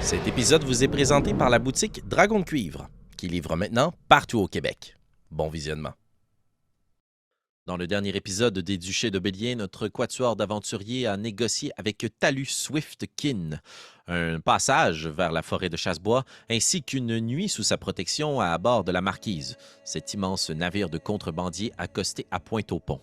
Cet épisode vous est présenté par la boutique Dragon de Cuivre, qui livre maintenant partout au Québec. Bon visionnement. Dans le dernier épisode des Duchés de Bélier, notre quatuor d'aventuriers a négocié avec Talus Swiftkin un passage vers la forêt de Chassebois ainsi qu'une nuit sous sa protection à bord de la Marquise, cet immense navire de contrebandier accosté à Pointe-au-Pont.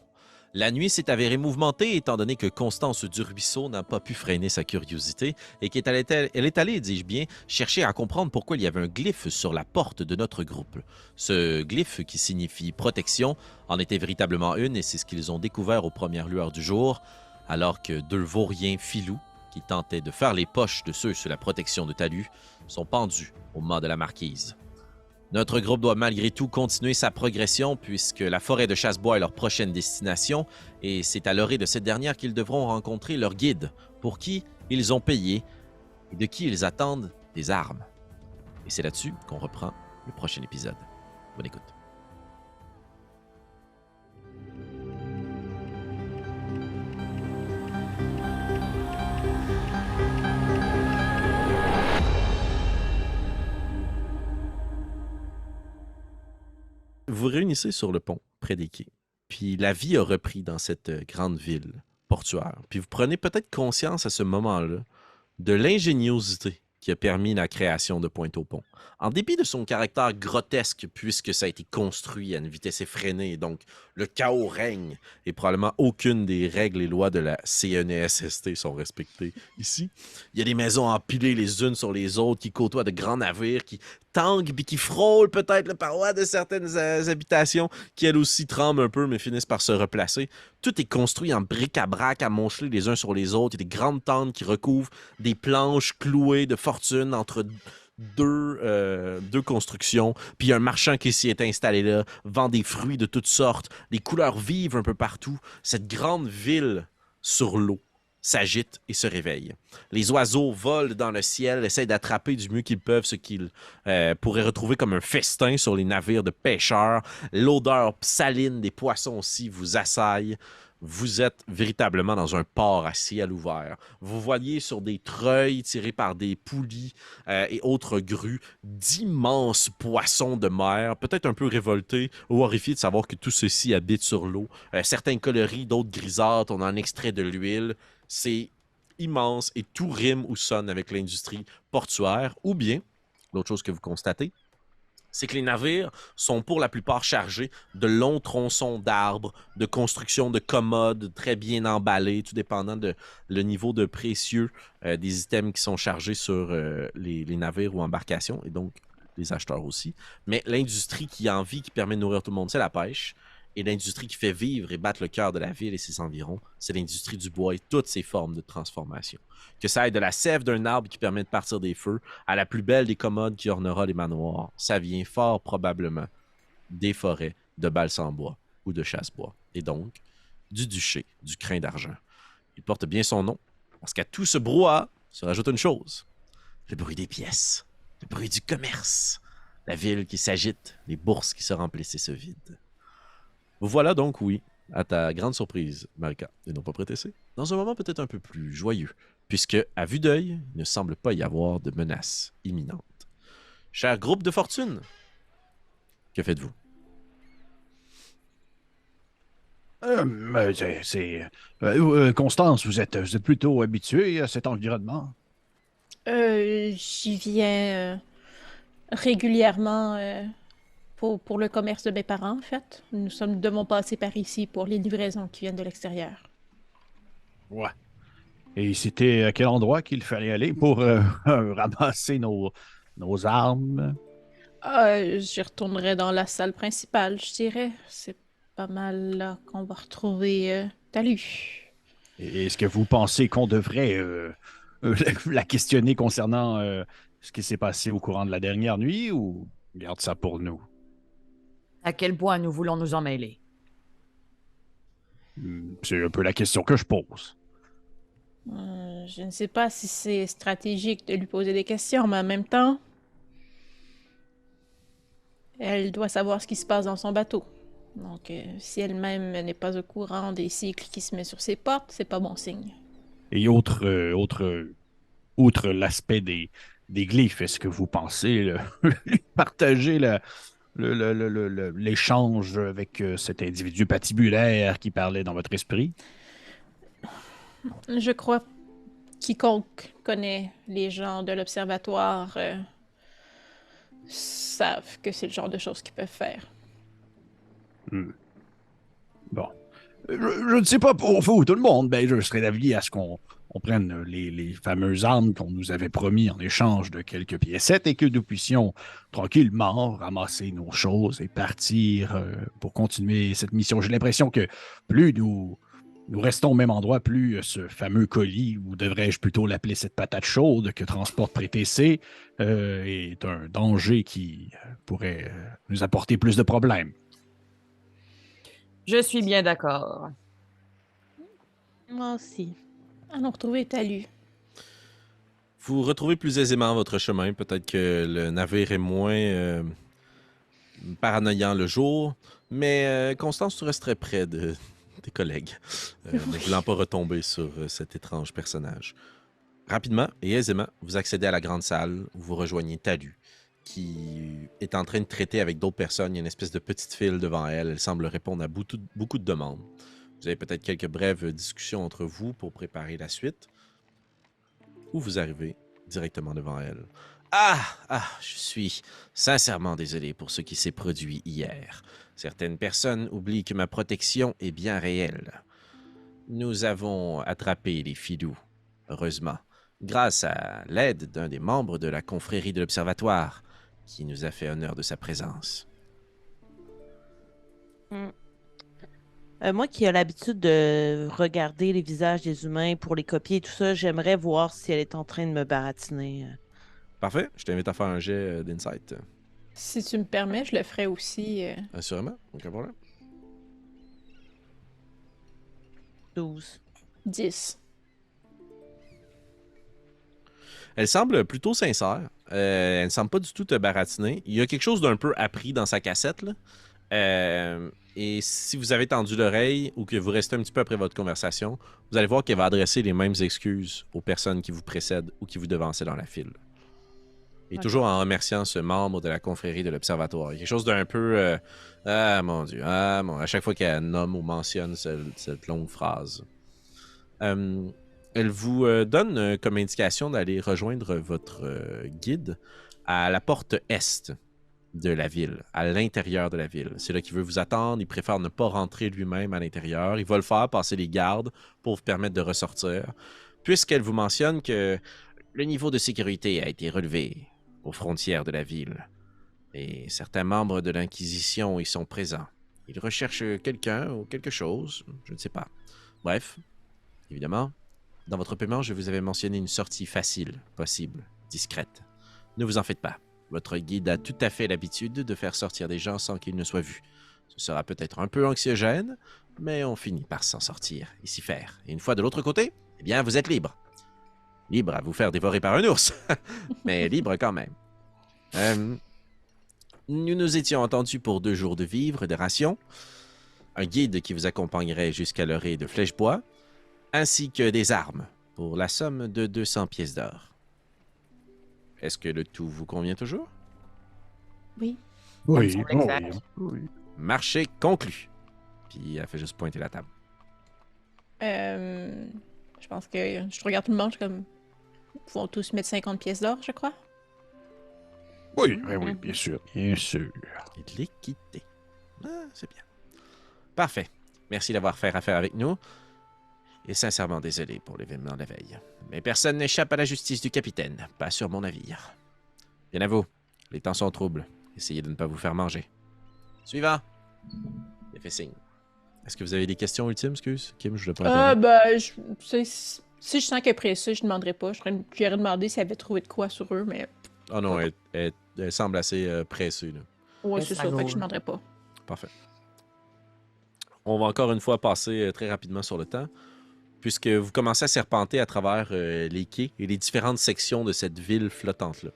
La nuit s'est avérée mouvementée étant donné que Constance Duruisseau n'a pas pu freiner sa curiosité et qu'elle est allée, dis-je bien, chercher à comprendre pourquoi il y avait un glyphe sur la porte de notre groupe. Ce glyphe, qui signifie protection, en était véritablement une et c'est ce qu'ils ont découvert aux premières lueurs du jour, alors que deux vauriens filous, qui tentaient de faire les poches de ceux sous la protection de Talus, sont pendus au mât de la Marquise. Notre groupe doit malgré tout continuer sa progression puisque la forêt de Chassebois est leur prochaine destination et c'est à l'orée de cette dernière qu'ils devront rencontrer leur guide, pour qui ils ont payé et de qui ils attendent des armes. Et c'est là-dessus qu'on reprend le prochain épisode. Bonne écoute. Vous réunissez sur le pont, près des quais. Puis la vie a repris dans cette grande ville portuaire. Puis vous prenez peut-être conscience à ce moment-là de l'ingéniosité qui a permis la création de Pointe-au-Pont. En dépit de son caractère grotesque, puisque ça a été construit à une vitesse effrénée, donc le chaos règne, et probablement aucune des règles et lois de la CNESST sont respectées ici. Il y a des maisons empilées les unes sur les autres, qui côtoient de grands navires, qui tanguent puis qui frôlent peut-être le paroi de certaines habitations, qui elles aussi tremblent un peu, mais finissent par se replacer. Tout est construit en bric-à-brac, amoncelés les uns sur les autres. Il y a des grandes tentes qui recouvrent des planches clouées de fortune entre deux constructions. Puis il y a un marchand qui s'y est installé là, vend des fruits de toutes sortes, des couleurs vives un peu partout. Cette grande ville sur l'eau s'agite et se réveille. Les oiseaux volent dans le ciel, essayent d'attraper du mieux qu'ils peuvent ce qu'ils pourraient retrouver comme un festin sur les navires de pêcheurs. L'odeur saline des poissons aussi vous assaille. Vous êtes véritablement dans un port à ciel ouvert. Vous voyez sur des treuils tirés par des poulies et autres grues d'immenses poissons de mer, peut-être un peu révoltés ou horrifiés de savoir que tout ceci habite sur l'eau. Certains coloris, d'autres grisâtres, on en extrait de l'huile. C'est immense et tout rime ou sonne avec l'industrie portuaire. Ou bien, l'autre chose que vous constatez, c'est que les navires sont pour la plupart chargés de longs tronçons d'arbres, de construction de commodes très bien emballés, tout dépendant de le niveau de précieux des items qui sont chargés sur les navires ou embarcations, et donc les acheteurs aussi. Mais l'industrie qui en vit, qui permet de nourrir tout le monde, c'est la pêche. Et l'industrie qui fait vivre et battre le cœur de la ville et ses environs, c'est l'industrie du bois et toutes ses formes de transformation. Que ça aille de la sève d'un arbre qui permet de partir des feux à la plus belle des commodes qui ornera les manoirs, ça vient fort probablement des forêts de Balsam-Bois ou de Chassebois. Et donc, du duché du crin d'argent. Il porte bien son nom, parce qu'à tout ce brouhaha se rajoute une chose. Le bruit des pièces, le bruit du commerce, la ville qui s'agite, les bourses qui se remplissent et se vident. Vous voilà donc, oui, à ta grande surprise, Marika, et non pas prétessé, dans un moment peut-être un peu plus joyeux, puisque, à vue d'œil, il ne semble pas y avoir de menace imminente. Cher groupe de fortune, que faites-vous? Constance, vous êtes plutôt habituée à cet environnement? J'y viens régulièrement pour le commerce de mes parents, en fait. Nous devons passer par ici pour les livraisons qui viennent de l'extérieur. Ouais. Et c'était à quel endroit qu'il fallait aller pour ramasser nos armes? J'y retournerai dans la salle principale, je dirais. C'est pas mal là qu'on va retrouver Talus. Et est-ce que vous pensez qu'on devrait la questionner concernant ce qui s'est passé au courant de la dernière nuit ou garde ça pour nous? À quel point nous voulons nous en mêler? C'est un peu la question que je pose. Je ne sais pas si c'est stratégique de lui poser des questions, mais en même temps, elle doit savoir ce qui se passe dans son bateau. Donc, si elle-même n'est pas au courant des cycles qui se mettent sur ses portes, c'est pas bon signe. Et outre l'aspect des glyphes. Est-ce que vous pensez lui partager l'échange avec cet individu patibulaire qui parlait dans votre esprit? Je crois quiconque connaît les gens de l'observatoire savent que c'est le genre de choses qu'ils peuvent faire. Hmm. Bon. Je ne sais pas pour vous, tout le monde, ben, je serais d'avis à ce qu'on prenne les fameuses armes qu'on nous avait promis en échange de quelques piécettes et que nous puissions tranquillement ramasser nos choses et partir pour continuer cette mission. J'ai l'impression que plus nous restons au même endroit, plus ce fameux colis, ou devrais-je plutôt l'appeler cette patate chaude que transporte Prétécé, est un danger qui pourrait nous apporter plus de problèmes. Je suis bien d'accord. Moi aussi. Allons retrouver Talus. Vous retrouvez plus aisément votre chemin. Peut-être que le navire est moins paranoïant le jour, mais Constance, tu resterais près de tes collègues, ne voulant pas retomber sur cet étrange personnage. Rapidement et aisément, vous accédez à la grande salle où vous rejoignez Talus, qui est en train de traiter avec d'autres personnes. Il y a une espèce de petite file devant elle. Elle semble répondre à beaucoup de demandes. Vous avez peut-être quelques brèves discussions entre vous pour préparer la suite, ou vous arrivez directement devant elle. Je suis sincèrement désolé pour ce qui s'est produit hier. Certaines personnes oublient que ma protection est bien réelle. Nous avons attrapé les filous, heureusement, grâce à l'aide d'un des membres de la confrérie de l'Observatoire, qui nous a fait honneur de sa présence. Moi qui ai l'habitude de regarder les visages des humains pour les copier et tout ça, j'aimerais voir si elle est en train de me baratiner. Parfait, je t'invite à faire un jet d'insight. Si tu me permets, je le ferai aussi. Assurément, aucun problème. 12. 10. Elle semble plutôt sincère. Elle ne semble pas du tout te baratiner. Il y a quelque chose d'un peu appris dans sa cassette, là. Et si vous avez tendu l'oreille ou que vous restez un petit peu après votre conversation, vous allez voir qu'elle va adresser les mêmes excuses aux personnes qui vous précèdent ou qui vous devançaient dans la file. Et toujours en remerciant ce membre de la confrérie de l'Observatoire. Il y a quelque chose d'un peu... mon Dieu, à chaque fois qu'elle nomme ou mentionne cette longue phrase. Elle vous donne comme indication d'aller rejoindre votre guide à la porte est de la ville, à l'intérieur de la ville. C'est là qu'il veut vous attendre. Il préfère ne pas rentrer lui-même à l'intérieur. Il va le faire, passer les gardes pour vous permettre de ressortir, puisqu'elle vous mentionne que le niveau de sécurité a été relevé aux frontières de la ville. Et certains membres de l'Inquisition y sont présents. Ils recherchent quelqu'un ou quelque chose, je ne sais pas. Bref, évidemment, dans votre paiement, je vous avais mentionné une sortie facile, possible, discrète. Ne vous en faites pas. Votre guide a tout à fait l'habitude de faire sortir des gens sans qu'ils ne soient vus. Ce sera peut-être un peu anxiogène, mais on finit par s'en sortir et s'y faire. Et une fois de l'autre côté, eh bien, vous êtes libre. Libre à vous faire dévorer par un ours, mais libre quand même. Nous nous étions entendus pour 2 jours de vivres et de rations, un guide qui vous accompagnerait jusqu'à l'orée de Flèchebois, ainsi que des armes pour la somme de 200 pièces d'or. Est-ce que le tout vous convient toujours? Oui. Oui, semble oh exact. oui. Marché conclu. Puis elle fait juste pointer la table. Je pense que je regarde tout le monde, je suis comme. Ils vont tous mettre 50 pièces d'or, je crois. Oui, oui, bien sûr, bien sûr. Et de l'équité. C'est bien. Parfait. Merci d'avoir fait affaire avec nous. Et sincèrement désolé pour l'événement de la veille. Mais personne n'échappe à la justice du capitaine, pas sur mon navire. Bien à vous. Les temps sont troubles. Essayez de ne pas vous faire manger. Suivant. Il fait signe. Est-ce que vous avez des questions ultimes, excuse? Kim, je ne voulais pas Si je sens qu'elle est pressée, je ne demanderai pas. J'irais demander si elle avait trouvé de quoi sur eux, mais. Oh non, elle semble assez pressée, là. Ouais, Mais c'est ça ça, fait vaut. que je ne demanderai pas. Parfait. On va encore une fois passer très rapidement sur le temps, puisque vous commencez à serpenter à travers les quais et les différentes sections de cette ville flottante-là.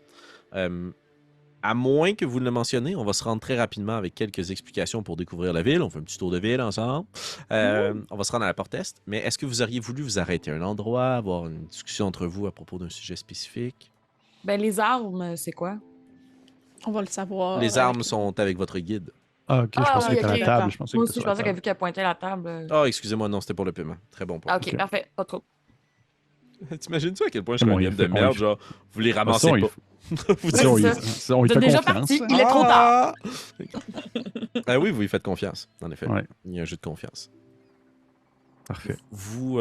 À moins que vous ne le mentionniez, on va se rendre très rapidement avec quelques explications pour découvrir la ville. On fait un petit tour de ville ensemble. On va se rendre à la porte est. Mais est-ce que vous auriez voulu vous arrêter à un endroit, avoir une discussion entre vous à propos d'un sujet spécifique? Ben, les armes, c'est quoi? On va le savoir. Les armes sont avec votre guide. Ah, ok, je pensais que oui, c'était à ok, la table. d'accord. Je pensais Moi que aussi, c'était je sur la pensais qu'elle table. vu qu'elle pointait la table. Ah, excusez-moi, non, c'était pour le paiement. Très bon point. Ah, ok, ok. parfait, pas trop. T'imagines-tu à quel point je C'est suis bon, un il homme fait de merde, genre, vous les ramassez il pas. Vous Ouais, on c'est y- ça. on y Vous fait êtes déjà confiance. parti, il est trop tard. Ah oui, vous lui faites confiance, en effet. Ouais. Il y a un jeu de confiance. Parfait. Vous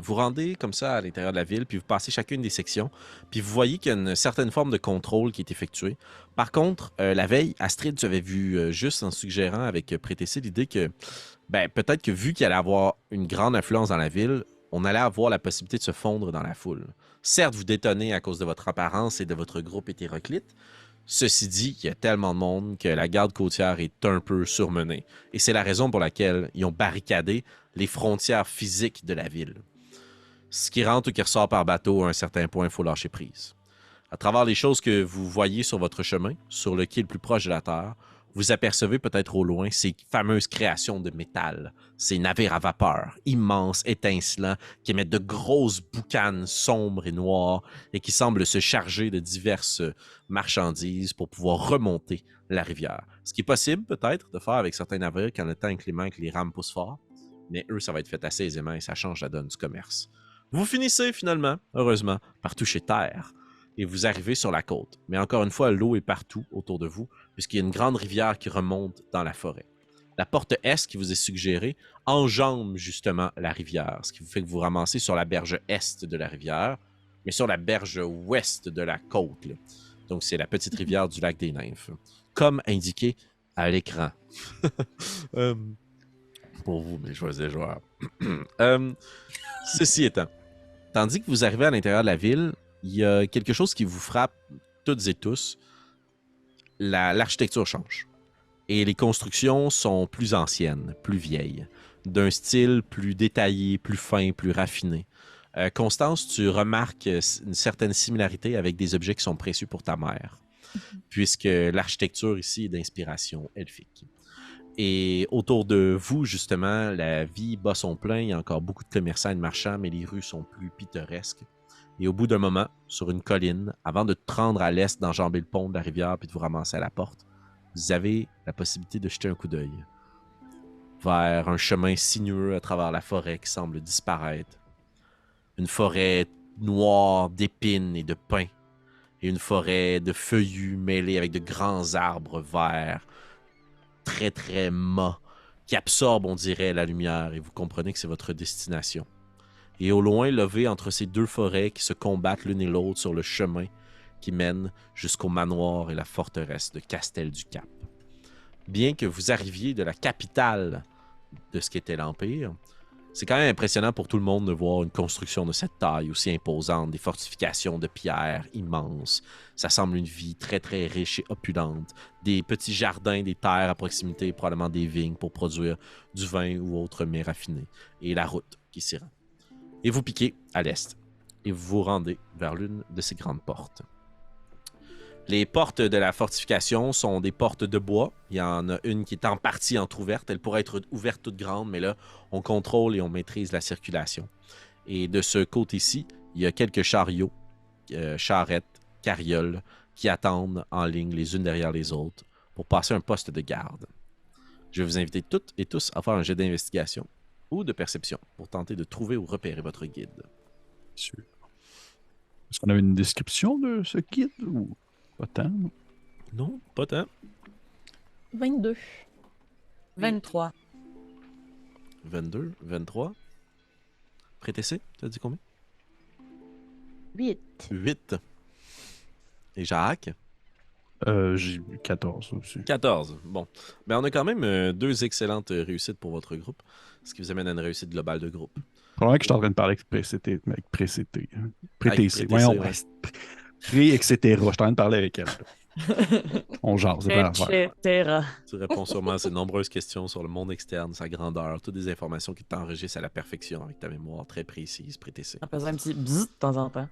rendez comme ça à l'intérieur de la ville, puis vous passez chacune des sections, puis vous voyez qu'il y a une certaine forme de contrôle qui est effectuée. Par contre, la veille, Astrid, tu avais vu juste en suggérant avec Prétessé l'idée que peut-être que vu qu'il allait avoir une grande influence dans la ville, on allait avoir la possibilité de se fondre dans la foule. Certes, vous détonnez à cause de votre apparence et de votre groupe hétéroclite. Ceci dit, il y a tellement de monde que la garde côtière est un peu surmenée. Et c'est la raison pour laquelle ils ont barricadé les frontières physiques de la ville. Ce qui rentre ou qui ressort par bateau, à un certain point, il faut lâcher prise. À travers les choses que vous voyez sur votre chemin, sur le quai le plus proche de la Terre, vous apercevez peut-être au loin ces fameuses créations de métal, ces navires à vapeur, immenses, étincelants, qui émettent de grosses boucanes sombres et noires et qui semblent se charger de diverses marchandises pour pouvoir remonter la rivière. Ce qui est possible peut-être de faire avec certains navires quand le temps est inclément et que les rames poussent fort, mais eux, ça va être fait assez aisément et ça change la donne du commerce. Vous finissez finalement, heureusement, par toucher terre et vous arrivez sur la côte. Mais encore une fois, l'eau est partout autour de vous, puisqu'il y a une grande rivière qui remonte dans la forêt. La porte est qui vous est suggérée enjambe justement la rivière, ce qui vous fait que vous ramassez sur la berge est de la rivière, mais sur la berge ouest de la côte. Là. Donc, c'est la petite rivière du lac des Nymphes, comme indiqué à l'écran. Pour vous, mes choisis joueurs. Ceci étant, tandis que vous arrivez à l'intérieur de la ville, il y a quelque chose qui vous frappe toutes et tous. L'architecture change. Et les constructions sont plus anciennes, plus vieilles, d'un style plus détaillé, plus fin, plus raffiné. Constance, tu remarques une certaine similarité avec des objets qui sont précieux pour ta mère, puisque l'architecture ici est d'inspiration elfique. Et autour de vous, justement, la vie bat son plein. Il y a encore beaucoup de commerçants et de marchands, mais les rues sont plus pittoresques. Et au bout d'un moment, sur une colline, avant de te rendre à l'est, d'enjamber le pont de la rivière puis de vous ramasser à la porte, vous avez la possibilité de jeter un coup d'œil vers un chemin sinueux à travers la forêt qui semble disparaître. Une forêt noire d'épines et de pins. Et une forêt de feuillus mêlés avec de grands arbres verts, très très mat, qui absorbent, on dirait, la lumière. Et vous comprenez que c'est votre destination. Et au loin, levé entre ces deux forêts qui se combattent l'une et l'autre sur le chemin qui mène jusqu'au manoir et la forteresse de Castel-du-Cap. Bien que vous arriviez de la capitale de ce qu'était l'Empire, c'est quand même impressionnant pour tout le monde de voir une construction de cette taille aussi imposante, des fortifications de pierre immenses. Ça semble une vie très très riche et opulente. Des petits jardins, des terres à proximité, probablement des vignes pour produire du vin ou autre mets raffiné. Et la route qui s'y rend. Et vous piquez à l'est. Et vous vous rendez vers l'une de ces grandes portes. Les portes de la fortification sont des portes de bois. Il y en a une qui est en partie entrouverte. Elle pourrait être ouverte toute grande, mais là, on contrôle et on maîtrise la circulation. Et de ce côté-ci, il y a quelques chariots, charrettes, carrioles, qui attendent en ligne les unes derrière les autres pour passer un poste de garde. Je vais vous inviter toutes et tous à faire un jet d'investigation ou de perception pour tenter de trouver ou repérer votre guide. Sûr. Est-ce qu'on avait une description de ce guide ou pas tant? Non, pas tant. 22. 23. 22, 23. Prétessé, tu as dit combien? 8. 8. Et Jacques? J'ai eu 14 aussi. 14. Bon. Ben, on a quand même deux excellentes réussites pour votre groupe, ce qui vous amène à une réussite globale de groupe. Probablement que je suis en train de parler avec Précété. Prétessé. Avec Voyons, Prétessé, Pré, etc. Je suis en train de parler avec elle. On jase, c'est pas l'affaire. Etc. Tu réponds sûrement à ces nombreuses questions sur le monde externe, sa grandeur, toutes des informations qui t'enregistrent à la perfection avec ta mémoire très précise, Prétessé. Ça faisait un petit bzzz de temps en temps.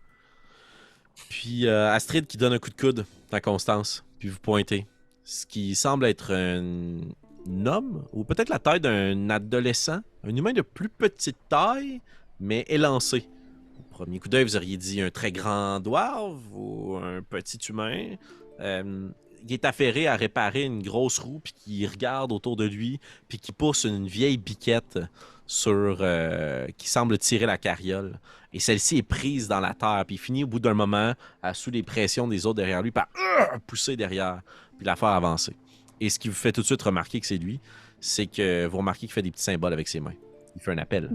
Puis Astrid qui donne un coup de coude à Constance, puis vous pointez. Ce qui semble être un homme, ou peut-être la taille d'un adolescent, un humain de plus petite taille, mais élancé. Premier coup d'œil, vous auriez dit un très grand dwarf ou un petit humain. Il est affairé à réparer une grosse roue, puis qui regarde autour de lui, puis qui pousse une vieille biquette qui semble tirer la carriole. Et celle-ci est prise dans la terre, puis il finit au bout d'un moment, sous les pressions des autres derrière lui, par pousser derrière, puis la faire avancer. Et ce qui vous fait tout de suite remarquer que c'est lui, c'est que vous remarquez qu'il fait des petits symboles avec ses mains. Il fait un appel.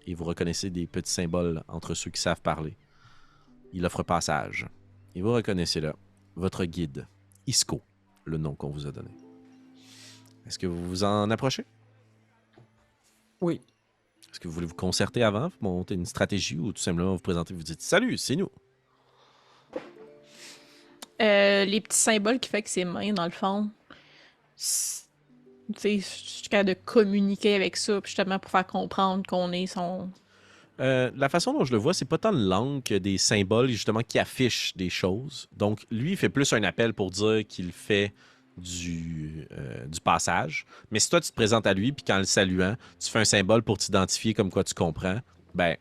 Et vous reconnaissez des petits symboles entre ceux qui savent parler. Il offre passage. Et vous reconnaissez là votre guide, Isco, le nom qu'on vous a donné. Est-ce que vous vous en approchez? Oui. Est-ce que vous voulez vous concerter avant, vous monter une stratégie ou tout simplement vous présenter et vous dites « Salut, c'est nous! » Les petits symboles qui fait que ses mains, dans le fond, je suis capable de communiquer avec ça, justement pour faire comprendre qu'on est son... La façon dont je le vois, c'est pas tant de langue que des symboles justement qui affichent des choses. Donc, lui, il fait plus un appel pour dire qu'il fait du passage. Mais si toi, tu te présentes à lui, puis qu'en le saluant, tu fais un symbole pour t'identifier comme quoi tu comprends, ben,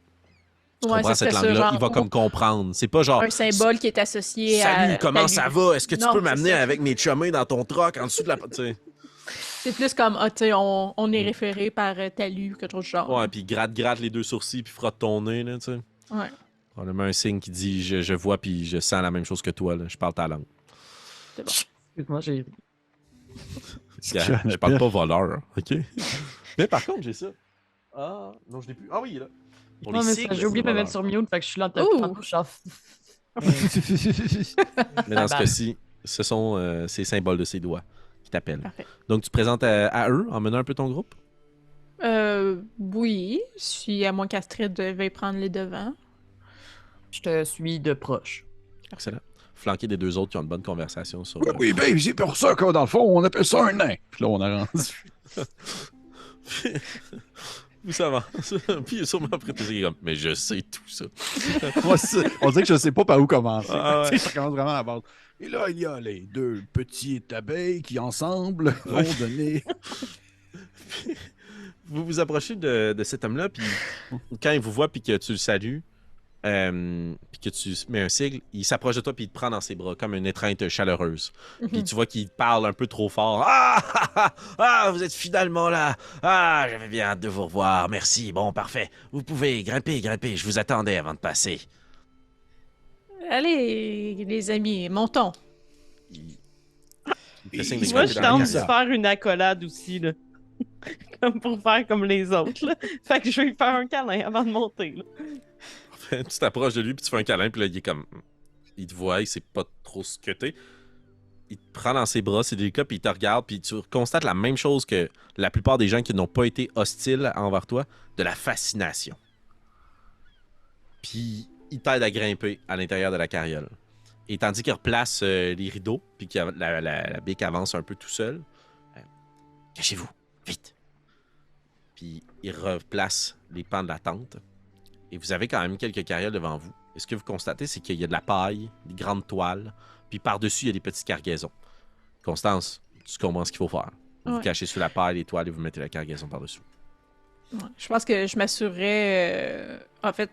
tu comprends cette langue-là, il va comme comprendre. C'est pas genre... Un symbole qui est associé à... Salut, comment ça va? Est-ce que tu Non, peux c'est m'amener ça. avec mes chumés dans ton truck en dessous de la... Tu sais. C'est plus comme, tu sais, on est référé par Talu ou quelque chose de genre. Ouais, puis gratte les deux sourcils, puis frotte ton nez, là, tu sais. Ouais. Probablement un signe qui dit je vois puis je sens la même chose que toi, là. Je parle ta langue. C'est bon. Excuse-moi, j'ai. Yeah, je parle pas voleur, OK? Mais par contre, j'ai ça. Ah, non, je l'ai plus. Ah oui, il est là. Pour Non, les mais sigles, j'ai oublié de me c'est mettre sur mute, fait que je suis là Ouh! tantôt, je suis en- Mais dans ce Bad. cas-ci, ce sont ces symboles de ses doigts qui t'appellent. Parfait. Donc, tu te présentes à eux en menant un peu ton groupe? Oui, si à moins qu'Astrid veuille prendre les devants. Je te suis de proche. Excellent. Flanqué des deux autres qui ont une bonne conversation sur... Oui, ben, c'est pour ça que dans le fond, on appelle ça un nain. Puis là, on a rendu. Vous avance. Puis il est sûrement prêt à dire comme, mais je sais tout ça. Moi, on dirait que je sais pas par où commencer. Ah ouais. Tu sais, ça commence vraiment à la base. Et là, il y a les deux petites abeilles qui, ensemble, vont donner... Vous vous approchez de cet homme-là, puis quand il vous voit, puis que tu le salues, puis que tu mets un sigle, il s'approche de toi, puis il te prend dans ses bras comme une étreinte chaleureuse. Puis tu vois qu'il parle un peu trop fort. Ah, vous êtes finalement là. Ah, j'avais bien hâte de vous revoir. Merci, bon, parfait. Vous pouvez grimper, je vous attendais avant de passer. Allez, les amis, montons. Il fait signe de Moi, grimper je dans la tente de carrière. faire une accolade aussi, là. Comme pour faire comme les autres, là. Fait que je vais lui faire un câlin avant de monter, là. Tu t'approches de lui, puis tu fais un câlin, puis là, il est comme... Il te voit, il sait pas trop ce que t'es. Il te prend dans ses bras, c'est délicat, puis il te regarde, puis tu constates la même chose que la plupart des gens qui n'ont pas été hostiles envers toi, de la fascination. Puis il t'aide à grimper à l'intérieur de la carriole. Et tandis qu'il replace les rideaux, puis que la bique avance un peu tout seul, cachez-vous, vite. Puis il replace les pans de la tente. Et vous avez quand même quelques carrioles devant vous. Et ce que vous constatez, c'est qu'il y a de la paille, des grandes toiles, puis par-dessus, il y a des petites cargaisons. Constance, tu comprends ce qu'il faut faire. Vous vous Ouais. cachez sous la paille, les toiles, et vous mettez la cargaison par-dessus. Ouais. Je pense que je m'assurerais... en fait,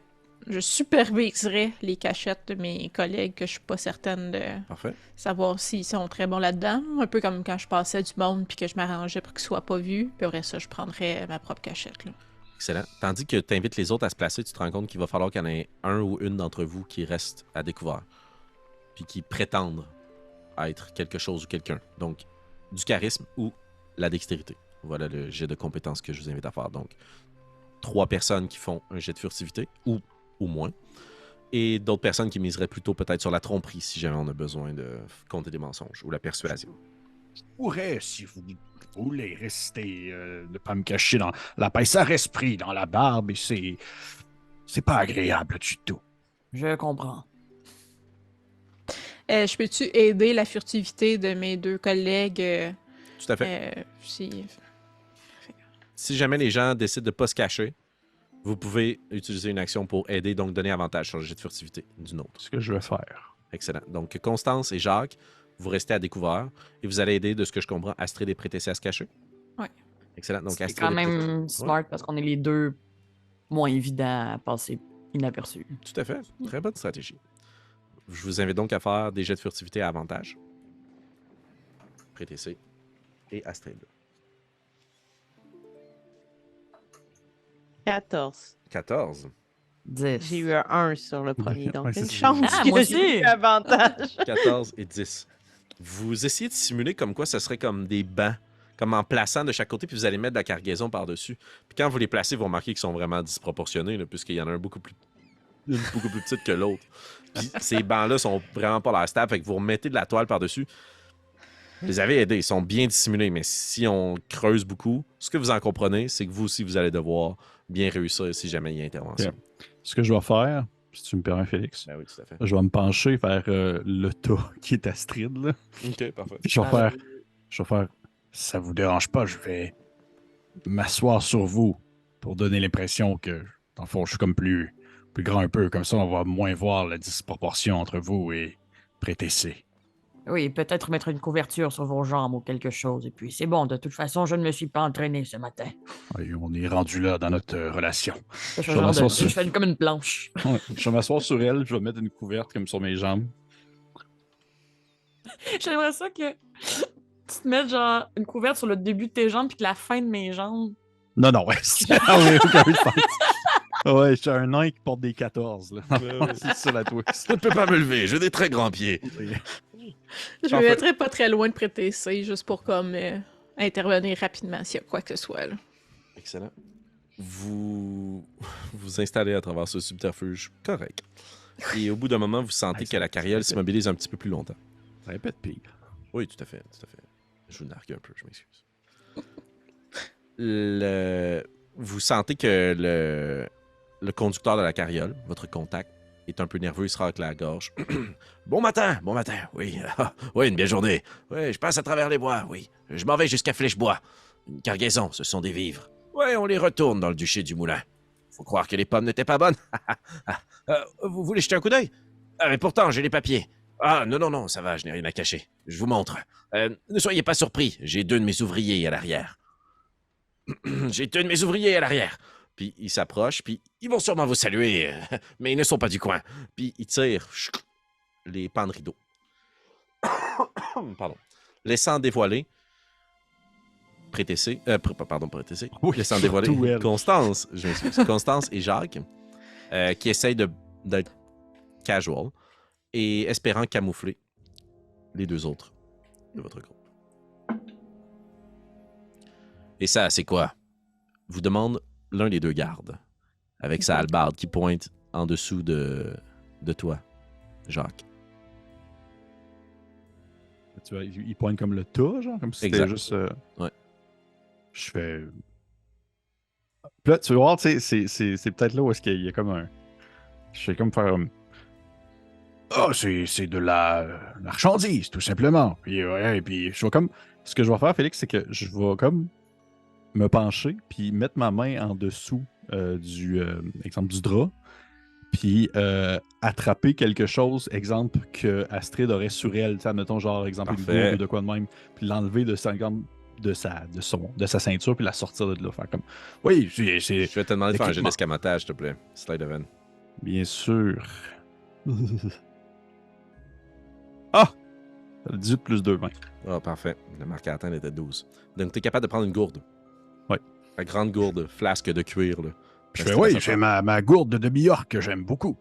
je superviserais les cachettes de mes collègues, que je suis pas certaine de Parfait. savoir s'ils sont très bons là-dedans. Un peu comme quand je passais du monde puis que je m'arrangeais pour qu'ils soient pas vus. Puis après ça, je prendrais ma propre cachette, là. Excellent. Tandis que tu invites les autres à se placer, tu te rends compte qu'il va falloir qu'il y en ait un ou une d'entre vous qui reste à découvert. Puis qui prétendent être quelque chose ou quelqu'un. Donc, du charisme ou la dextérité. Voilà le jet de compétences que je vous invite à faire. Donc, 3 personnes qui font un jet de furtivité, ou moins. Et d'autres personnes qui miseraient plutôt peut-être sur la tromperie, si jamais on a besoin de compter des mensonges, ou la persuasion. Je pourrais, si vous voulez rester, ne pas me cacher dans la paille. Ça reste pris dans la barbe et c'est pas agréable du tout. Je comprends. Je peux-tu aider la furtivité de mes deux collègues? Tout à fait. Si... Si jamais les gens décident de ne pas se cacher, vous pouvez utiliser une action pour aider, donc donner avantage sur le jet de furtivité d'une autre. C'est ce que je vais faire. Excellent. Donc, Constance et Jacques, vous restez à découvert et vous allez aider, de ce que je comprends, Astrid et Prétessé à se cacher. Ouais. Excellent. Donc, C'est Astrid quand et Prétessé- même smart parce qu'on est les deux moins évidents à passer inaperçu. Tout à fait. Très bonne stratégie. Je vous invite donc à faire des jets de furtivité à avantage. Prétessé et Astrid. 14. 14. 10. J'ai eu un 1 sur le premier, donc Ouais, c'est une ça. chance Ah, que moi j'ai aussi. eu avantage. 14 et 10. Vous essayez de simuler comme quoi ce serait comme des bancs, comme en plaçant de chaque côté, puis vous allez mettre de la cargaison par-dessus. Puis quand vous les placez, vous remarquez qu'ils sont vraiment disproportionnés, là, puisqu'il y en a un beaucoup plus petit que l'autre. Puis ces bancs-là sont vraiment pas la stable, fait que vous remettez de la toile par-dessus. Vous les avez aidés, ils sont bien dissimulés, mais si on creuse beaucoup, ce que vous en comprenez, c'est que vous aussi, vous allez devoir bien réussir si jamais il y a intervention. Ok. Ce que je vais faire, si tu me permets, Félix, Ben oui, tout à fait. je vais me pencher vers le tas qui est Astrid. Là. Ok, parfait. Puis je vais faire, si ça vous dérange pas, je vais m'asseoir sur vous pour donner l'impression que, dans le fond, je suis comme plus grand un peu. Comme ça, on va moins voir la disproportion entre vous et Prétessé. Oui, peut-être mettre une couverture sur vos jambes ou quelque chose. Et puis, c'est bon, de toute façon, je ne me suis pas entraîné ce matin. Et on est rendu là dans notre relation. Je, Je vais m'asseoir sur- fais comme une planche. Ouais, je vais m'asseoir sur elle, je vais mettre une couverte comme sur mes jambes. J'aimerais ça que tu te mettes genre une couverte sur le début de tes jambes puis que la fin de mes jambes. Non, ouais. Ah oui, aucun fight. Ouais, je suis un nain qui porte des 14. Là. C'est ça la twist. Je ne peux pas me lever, j'ai des très grands pieds. Je En me fait- mettrais pas très loin de prêter ça, juste pour comme intervenir rapidement s'il y a quoi que ce soit. Là. Excellent. Vous vous installez à travers ce subterfuge correct. Et au bout d'un moment, vous sentez que la carriole s'immobilise un petit peu plus longtemps. Répète pire. Oui, tout à fait, tout à fait. Je vous nargue un peu, je m'excuse. Vous sentez que le conducteur de la carriole, votre contact, est un peu nerveux, il se racle la gorge. Bon matin, oui. Oui, une belle journée. Oui, je passe à travers les bois, oui. Je m'en vais jusqu'à Flèchebois. Une cargaison, ce sont des vivres. Oui, on les retourne dans le duché du moulin. Faut croire que les pommes n'étaient pas bonnes. Vous voulez jeter un coup d'œil? Ah, mais pourtant, j'ai les papiers. Ah, non, ça va, je n'ai rien à cacher. Je vous montre. Ne soyez pas surpris, j'ai 2 de mes ouvriers à l'arrière. J'ai 2 de mes ouvriers à l'arrière. Puis ils s'approchent, puis ils vont sûrement vous saluer, mais ils ne sont pas du coin. Puis ils tirent les pans de rideau. Pardon. Laissant dévoiler Prétessé, Prétessé, Oui, laissant dévoiler surtout elle. Constance, je m'excuse, Constance et Jacques, qui essayent d'être casual et espérant camoufler les 2 autres de votre groupe. Et ça, c'est quoi? Vous demande l'un des 2 gardes, avec sa hallebarde qui pointe en dessous de toi, Jacques. Tu vois, il pointe comme le tas, genre, comme si c'était Exact. juste. Ouais. Je fais. Puis là, tu vas voir, tu sais, c'est peut-être là où est-ce qu'il y a comme un. Je fais comme faire. Ah, c'est de la marchandise, tout simplement. Puis, ouais, puis je vais comme. Ce que je vais faire, Félix, c'est que je vais comme me pencher, puis mettre ma main en dessous exemple, du drap, puis attraper quelque chose, exemple, que Astrid aurait sur elle, tu sais, admettons, genre, exemple, une Parfait. gourde ou de quoi de même, puis l'enlever de sa ceinture, puis la sortir de là. Faire comme. Oui, c'est. Je vais te demander de faire un jeu L'équipement. d'escamotage, s'il te plaît. Slide of hand. Bien sûr. Ah! 18 plus 2, 20. Ah, parfait. Le marqueur atteint était 12. Donc, tu es capable de prendre une gourde. Ouais. La grande gourde, flasque de cuir, là. Je Restez fais, dans oui, sa j'ai part. ma gourde de demi-orc que j'aime beaucoup.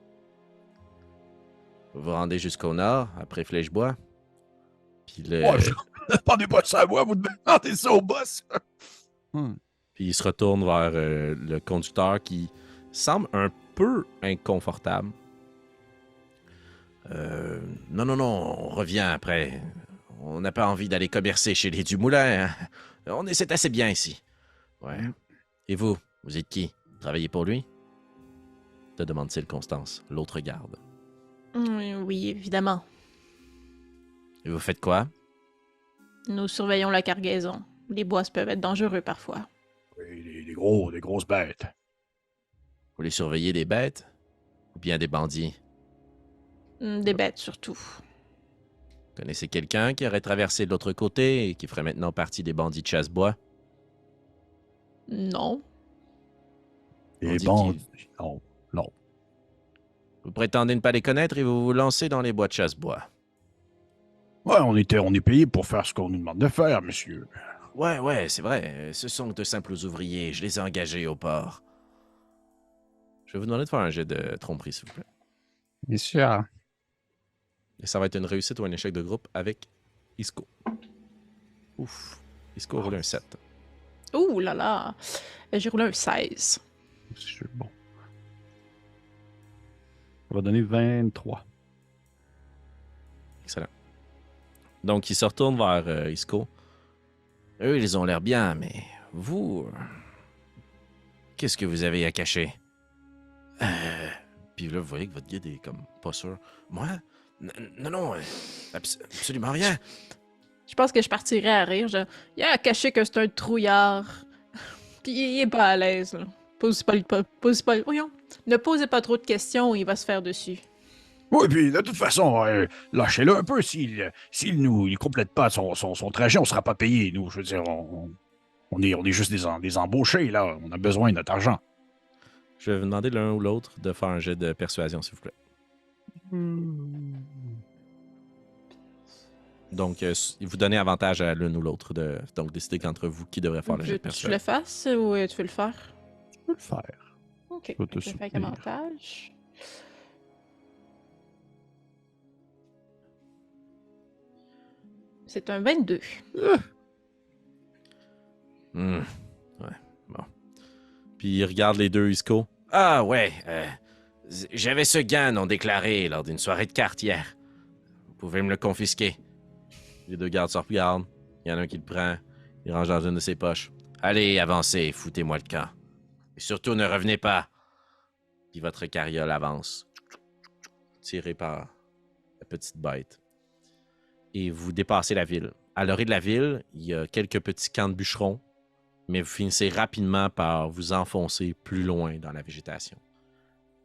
Vous vous rendez jusqu'au nord, après Flèchebois. Puis, Oh, Demandez pas ça à moi, vous demandez ça au boss. Puis il se retourne vers le conducteur qui semble un peu inconfortable. Non, on revient après. On n'a pas envie d'aller commercer chez les Dumoulin. Hein? C'est assez bien ici. Ouais. Et vous êtes qui? Travaillez pour lui? Te demande-t-il Constance, l'autre garde. Oui, évidemment. Et vous faites quoi? Nous surveillons la cargaison. Les bois peuvent être dangereux parfois. Oui, des grosses bêtes. Vous les surveillez des bêtes? Ou bien des bandits? Des bêtes surtout. Connaissez quelqu'un qui aurait traversé de l'autre côté et qui ferait maintenant partie des bandits de chasse-bois? Non. Des dit bandits. Non. Vous prétendez ne pas les connaître et vous vous lancez dans les bois de chasse-bois. Ouais, on est payé pour faire ce qu'on nous demande de faire, monsieur. Ouais, c'est vrai. Ce sont de simples ouvriers. Je les ai engagés au port. Je vais vous demander de faire un jet de tromperie, s'il vous plaît. Bien sûr. Et ça va être une réussite ou un échec de groupe avec Isco. Ouf. Isco a roulé un 7. Ouh là là! J'ai roulé un 16. C'est bon. On va donner 23. Excellent. Donc, il se retourne vers Isco. Eux, ils ont l'air bien, mais vous... qu'est-ce que vous avez à cacher? Puis là, vous voyez que votre guide est comme pas sûr. Moi? Non, absolument rien. Je pense que je partirais à rire. Genre, il a caché que c'est un trouillard. Puis il est pas à l'aise. Là. Voyons. Ne posez pas trop de questions ou il va se faire dessus. Oui, puis de toute façon, lâchez-le un peu. S'il il complète pas son trajet, on sera pas payé. Nous, je veux dire, on est juste des embauchés, là. On a besoin de notre argent. Je vais vous demander l'un ou l'autre de faire un jet de persuasion, s'il vous plaît. Donc, vous donnez avantage à l'un ou l'autre de donc décider qu'entre vous qui devrait faire le jet de Tu le persuasion. fasses ou tu veux le faire? Je peux le faire. Ok. Je vais te Je vais faire avec soutenir. avantage. C'est un 22. Ouais, bon. Puis il regarde les deux Isco. Ah ouais, j'avais ce gain non déclaré lors d'une soirée de cartes hier. Vous pouvez me le confisquer. Les deux gardes se regardent. Il y en a un qui le prend. Il range dans une de ses poches. Allez, avancez, foutez-moi le camp. Et surtout, ne revenez pas. Puis votre carriole avance. Tiré par la petite bête. Et vous dépassez la ville. À l'orée de la ville, il y a quelques petits camps de bûcherons, mais vous finissez rapidement par vous enfoncer plus loin dans la végétation.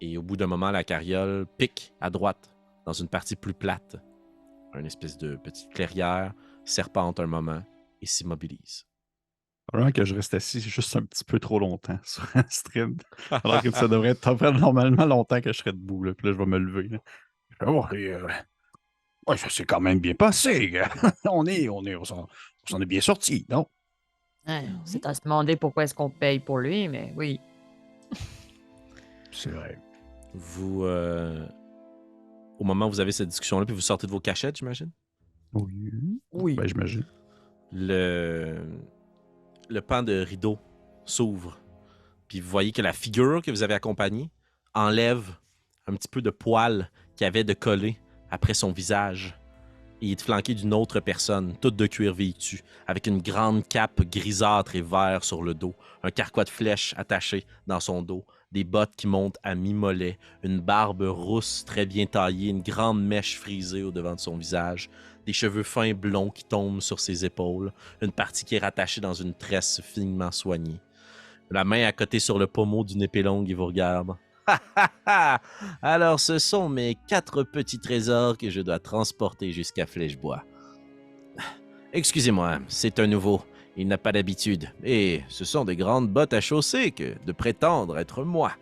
Et au bout d'un moment, la carriole pique à droite, dans une partie plus plate. Une espèce de petite clairière, serpente un moment et s'immobilise. Probablement que je reste assis juste un petit peu trop longtemps sur un stream. Alors que ça devrait être normalement longtemps que je serais debout. Là. Puis là, je vais me lever. Là. Ouais, ça s'est quand même bien passé. Gars. on s'en est bien sortis, non? Ouais, c'est à se demander pourquoi est-ce qu'on paye pour lui, mais oui. C'est vrai. Vous, au moment où vous avez cette discussion-là, puis vous sortez de vos cachettes, j'imagine? Oui. Ben, j'imagine. Le pan de rideau s'ouvre. Puis vous voyez que la figure que vous avez accompagnée enlève un petit peu de poil qu'il avait de collé après son visage. Et il est flanqué d'une autre personne, toute de cuir vêtue, avec une grande cape grisâtre et vert sur le dos, un carquois de flèche attaché dans son dos, des bottes qui montent à mi-mollet, une barbe rousse très bien taillée, une grande mèche frisée au devant de son visage, des cheveux fins blonds qui tombent sur ses épaules, une partie qui est rattachée dans une tresse finement soignée. La main à côté sur le pommeau d'une épée longue, il vous regarde. Alors, ce sont mes 4 petits trésors que je dois transporter jusqu'à Flèchebois. Excusez-moi, c'est un nouveau. Il n'a pas d'habitude. Et ce sont des grandes bottes à chausser que de prétendre être moi.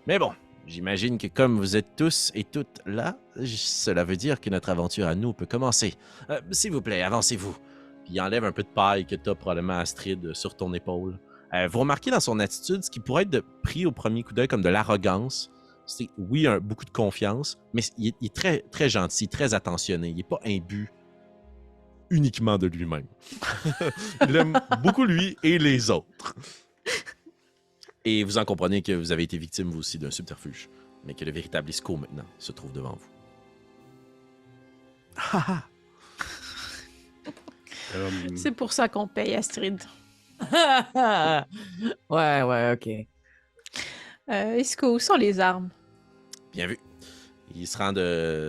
Mais bon, j'imagine que comme vous êtes tous et toutes là, cela veut dire que notre aventure à nous peut commencer. S'il vous plaît, avancez-vous. Puis il enlève un peu de paille que tu as probablement, Astrid, sur ton épaule. Vous remarquez dans son attitude ce qui pourrait être pris au premier coup d'œil comme de l'arrogance. C'est, oui, beaucoup de confiance, mais il est très, très gentil, très attentionné. Il n'est pas imbu uniquement de lui-même. Il aime beaucoup lui et les autres. Et vous en comprenez que vous avez été victime, vous aussi, d'un subterfuge, mais que le véritable Isco, maintenant, se trouve devant vous. C'est pour ça qu'on paye Astrid. ouais, ok. Isco, où sont les armes? Bien vu. Il se rend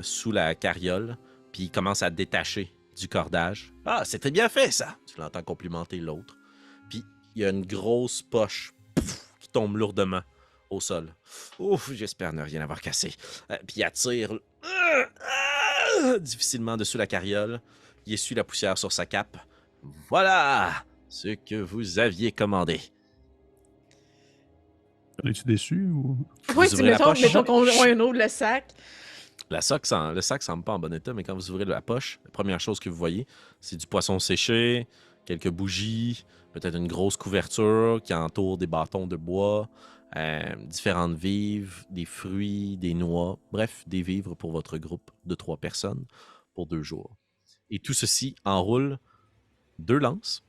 sous la carriole, puis il commence à détacher du cordage. Ah, c'était bien fait, ça! Tu l'entends complimenter l'autre. Puis il y a une grosse poche qui tombe lourdement au sol. Ouf, j'espère ne rien avoir cassé. Puis il attire difficilement dessous la carriole. Il essuie la poussière sur sa cape. Voilà ce que vous aviez commandé. Es-tu déçu ou. Oui, Vous ouvrez la poche. mettons qu'on ouvre le sac. Le sac semble pas en bon état, mais quand vous ouvrez la poche, la première chose que vous voyez, c'est du poisson séché, quelques bougies, peut-être une grosse couverture qui entoure des bâtons de bois, différentes vivres, des fruits, des noix, bref, des vivres pour votre groupe de 3 personnes pour 2 jours. Et tout ceci enroule 2 lances.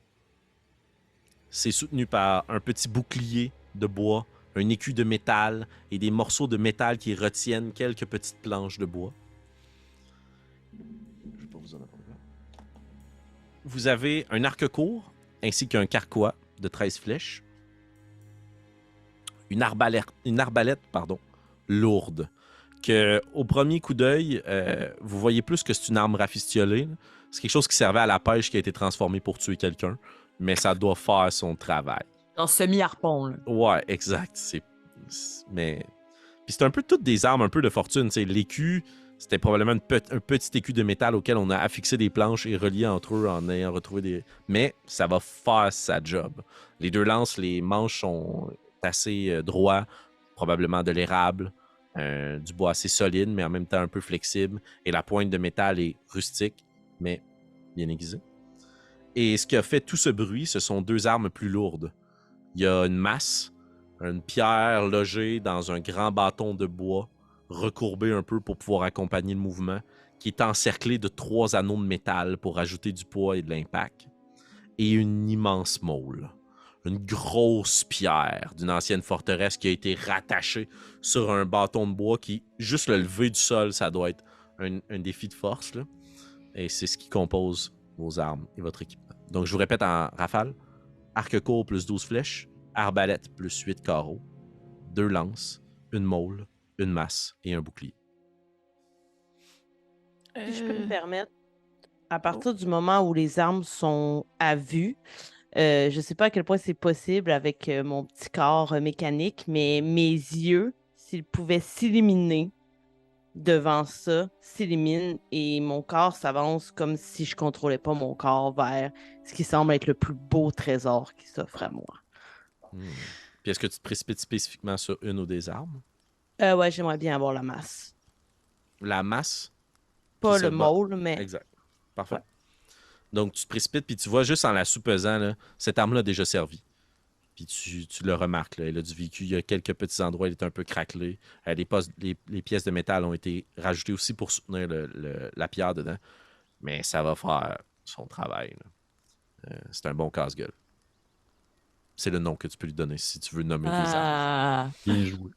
C'est soutenu par un petit bouclier de bois, un écu de métal et des morceaux de métal qui retiennent quelques petites planches de bois. Je vais pas vous en apprendre. Vous avez un arc court ainsi qu'un carquois de 13 flèches. Une arbalète, lourde. Que, au premier coup d'œil, vous voyez plus que c'est une arme rafistolée. Là. C'est quelque chose qui servait à la pêche qui a été transformé pour tuer quelqu'un. Mais ça doit faire son travail. Dans semi-harpon, là. Ouais, exact. Mais. Puis c'est un peu toutes des armes un peu de fortune. T'sais. L'écu, c'était probablement un petit écu de métal auquel on a affixé des planches et relié entre eux en ayant retrouvé des. Mais ça va faire sa job. Les 2 lances, les manches sont assez droits, probablement de l'érable, du bois assez solide, mais en même temps un peu flexible. Et la pointe de métal est rustique, mais bien aiguisée. Et ce qui a fait tout ce bruit, ce sont 2 armes plus lourdes. Il y a une masse, une pierre logée dans un grand bâton de bois, recourbé un peu pour pouvoir accompagner le mouvement, qui est encerclé de 3 anneaux de métal pour ajouter du poids et de l'impact. Et une immense môle. Une grosse pierre d'une ancienne forteresse qui a été rattachée sur un bâton de bois qui, juste le lever du sol, ça doit être un défi de force. Là. Et c'est ce qui compose vos armes et votre équipement. Donc, je vous répète en rafale. Arc court plus 12 flèches, arbalète plus 8 carreaux, 2 lances, une môle, une masse et un bouclier. Si je peux me permettre, à partir du moment où les armes sont à vue, je ne sais pas à quel point c'est possible avec mon petit corps mécanique, mais mes yeux, s'ils pouvaient s'éliminer devant ça, s'éliminent et mon corps s'avance comme si je contrôlais pas mon corps vers ce qui semble être le plus beau trésor qui s'offre à moi. Puis est-ce que tu te précipites spécifiquement sur une ou des armes? Ouais, j'aimerais bien avoir la masse. La masse? Pas le môle, mais... Exact. Parfait. Ouais. Donc, tu te précipites, puis tu vois juste en la soupesant, là, cette arme-là a déjà servi. Puis tu le remarques, là, elle a du vécu. Il y a quelques petits endroits, elle est un peu craquelée. Les pièces de métal ont été rajoutées aussi pour soutenir la pierre dedans. Mais ça va faire son travail. C'est un bon casse-gueule. C'est le nom que tu peux lui donner si tu veux nommer tes armes. Ah, Bien joué.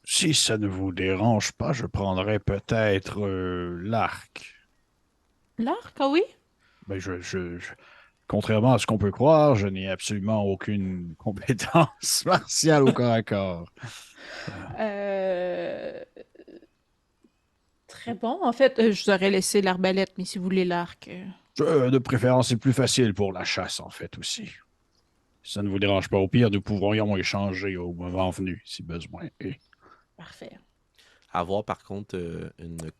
Si ça ne vous dérange pas, je prendrais peut-être l'arc. L'arc, ah oui? Ben, contrairement à ce qu'on peut croire, je n'ai absolument aucune compétence martiale au corps à corps. Très bon. En fait, je vous aurais laissé l'arbalète, mais si vous voulez l'arc. De préférence, c'est plus facile pour la chasse, en fait, aussi. Si ça ne vous dérange pas, au pire, nous pourrions échanger au moment venu, si besoin. Et... Parfait. Avoir, par contre,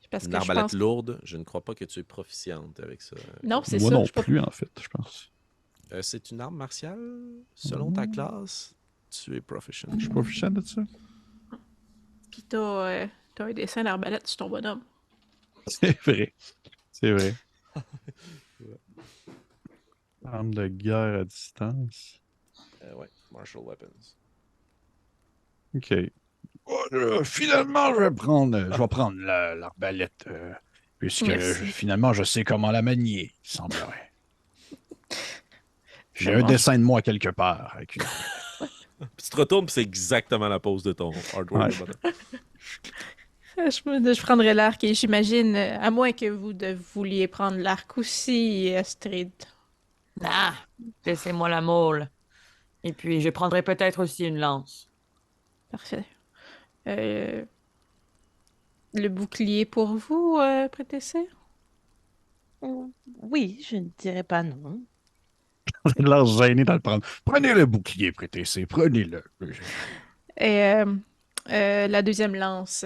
Parce une que je arbalète pense- lourde, je ne crois pas que tu es proficiente avec ça. Non, c'est Moi ça. non je suis pas- plus, en fait, je pense. C'est une arme martiale. Selon ta classe, tu es proficient. Je suis proficient de ça. Puis t'as un dessin d'arbalète sur ton bonhomme. C'est vrai. C'est vrai. Arme de guerre à distance. Ouais, martial weapons. OK. Finalement, je vais prendre l'arbalète, puisque Merci. finalement, je sais comment la manier, il semblerait. J'ai Je un mange. dessin de moi quelque part. Avec une... Puis tu te retournes, puis c'est exactement la pose de ton hardware. Ouais. Je prendrais l'arc et j'imagine, à moins que vous vouliez prendre l'arc aussi, Astrid. ah, laissez-moi la môle. Et puis, je prendrai peut-être aussi une lance. Parfait. Le bouclier pour vous, Prétessé? Oui, je ne dirais pas non. J'ai l'air gêné de le prendre. Prenez le bouclier, prêtez-c'est. Prenez-le. Et la deuxième lance,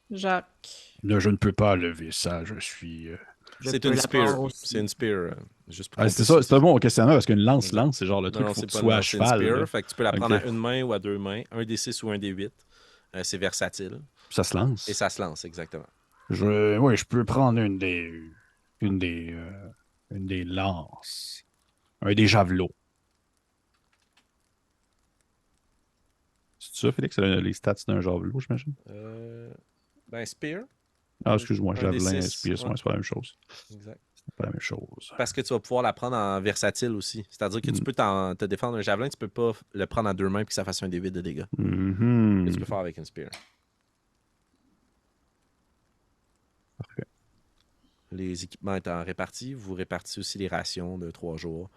Jacques. Je ne peux pas lever ça. Je suis C'est peux une la spear. prendre aussi. C'est une spear. Juste pour Ah, qu'on c'était puisse- ça, c'est un bon questionnement parce qu'une Exact. lance, c'est genre le truc Non, qu'il faut c'est que pas tu sois à non, c'est une cheval. spear. là. Fait que tu peux la prendre Ok. à une main ou à deux mains. Un D6 ou un D8. C'est versatile. Ça se lance. Et ça se lance, exactement. Oui, je peux prendre une des, une des lances. Un des javelots. C'est ça, Félix? Les stats d'un javelot, j'imagine? Ben, spear. Ah, excuse-moi, Un des javelin, six, spear, ouais. c'est pas la même chose. Exact. C'est pas la même chose. Parce que tu vas pouvoir la prendre en versatile aussi. C'est-à-dire que tu Mm. peux te défendre un javelin, tu peux pas le prendre à deux mains et que ça fasse un D8 de dégâts. Mhm. Que tu peux faire avec une spear. Parfait. Les équipements étant répartis, vous répartissez aussi les rations de 3 jours.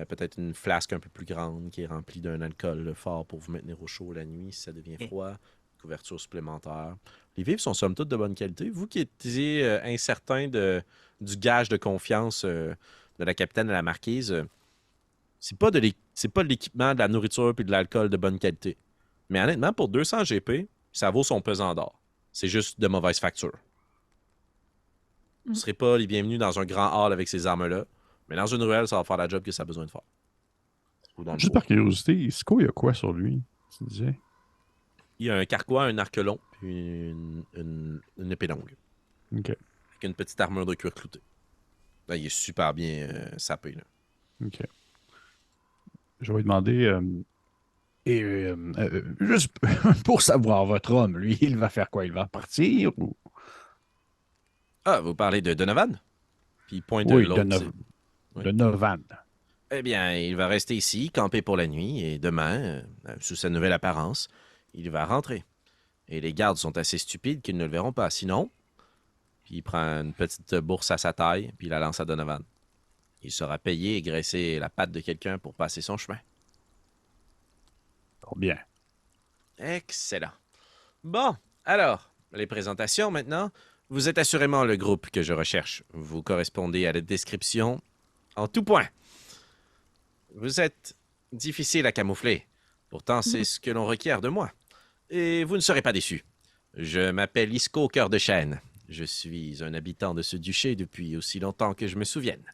Peut-être une flasque un peu plus grande qui est remplie d'un alcool fort pour vous maintenir au chaud la nuit si ça devient froid. Couverture supplémentaire. Les vivres sont somme toute de bonne qualité. Vous qui étiez incertain du gage de confiance de la capitaine et la marquise, c'est pas de l'équipement, de la nourriture et de l'alcool de bonne qualité. Mais honnêtement, pour 200 GP, ça vaut son pesant d'or. C'est juste de mauvaise facture. Vous ne serez pas les bienvenus dans un grand hall avec ces armes-là, mais dans une ruelle, ça va faire la job que ça a besoin de faire. Ou dans le Juste bois. par curiosité, Isco, il y a quoi sur lui? Tu disais? Il y a un carquois, un arc long, puis une épée longue. Ok. Avec une petite armure de cuir clouté. Là, il est super bien sapé. Là. Ok. Je vais lui demander. Juste pour savoir, votre homme, lui, il va faire quoi? Il va partir ou... Ah, vous parlez de Donovan? Puis il pointe Oui, l'autre. de Novan. Eh bien, il va rester ici, camper pour la nuit, et demain, sous sa nouvelle apparence, il va rentrer. Et les gardes sont assez stupides qu'ils ne le verront pas. Sinon, puis il prend une petite bourse à sa taille, puis il la lance à Donovan. Il sera payé et graisser la patte de quelqu'un pour passer son chemin. Bien. Excellent. Bon, alors, les présentations maintenant. Vous êtes assurément le groupe que je recherche. Vous correspondez à la description en tout point. Vous êtes difficile à camoufler. Pourtant, c'est ce que l'on requiert de moi. Et vous ne serez pas déçus. Je m'appelle Isco Cœur de Chêne. Je suis un habitant de ce duché depuis aussi longtemps que je me souvienne.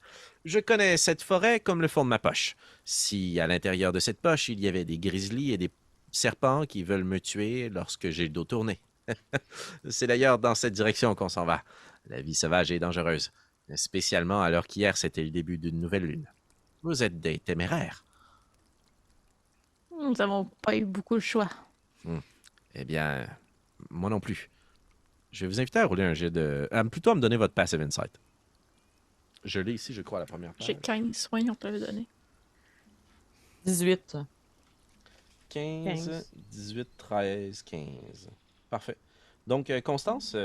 Je connais cette forêt comme le fond de ma poche. Si à l'intérieur de cette poche, il y avait des grizzlies et des serpents qui veulent me tuer lorsque j'ai le dos tourné. C'est d'ailleurs dans cette direction qu'on s'en va. La vie sauvage est dangereuse, spécialement alors qu'hier c'était le début d'une nouvelle lune. Vous êtes des téméraires. Nous n'avons pas eu beaucoup de choix. Eh bien, moi non plus. Je vais vous inviter à rouler un jet de... plutôt à me donner votre Passive Insight. Je l'ai ici, je crois, à la première page. J'ai 15 soins, on te le donner. 18. 15, 18, 13, 15. Parfait. Donc, Constance,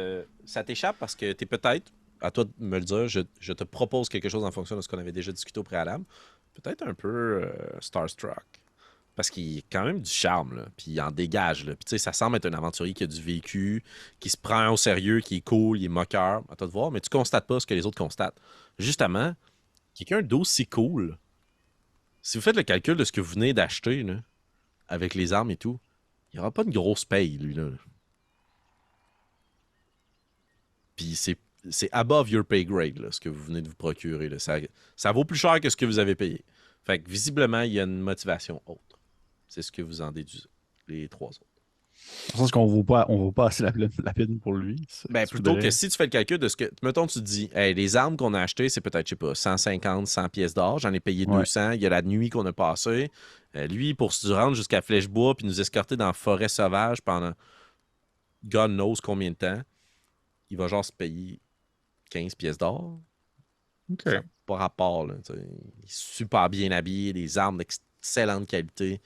ça t'échappe parce que tu es peut-être, à toi de me le dire, je te propose quelque chose en fonction de ce qu'on avait déjà discuté au préalable. Peut-être un peu starstruck. Parce qu'il a quand même du charme, là, puis il en dégage. Là. Puis tu sais, ça semble être un aventurier qui a du vécu, qui se prend au sérieux, qui est cool, il est moqueur. À toi de voir, mais tu constates pas ce que les autres constatent. Justement, quelqu'un d'aussi cool, si vous faites le calcul de ce que vous venez d'acheter, là, avec les armes et tout, il n'y aura pas une grosse paye, lui, là. Puis c'est above your pay grade, là, ce que vous venez de vous procurer. Là. Ça vaut plus cher que ce que vous avez payé. Fait que visiblement, il y a une motivation autre. C'est ce que vous en déduisez, les trois autres. Je pense qu'on ne vaut pas assez la peine pour lui. Ben, plutôt que si tu fais le calcul de ce que... Mettons, tu te dis, hey, les armes qu'on a achetées, c'est peut-être, je sais pas, 150, 100 pièces d'or. J'en ai payé 200. Il y a la nuit qu'on a passée. Lui, pour se rendre jusqu'à Flèche-Bois puis nous escorter dans la forêt sauvage pendant God knows combien de temps, il va genre se payer 15 pièces d'or. OK. Ça n'a pas rapport, là. Il est super bien habillé, des armes d'excellente qualité.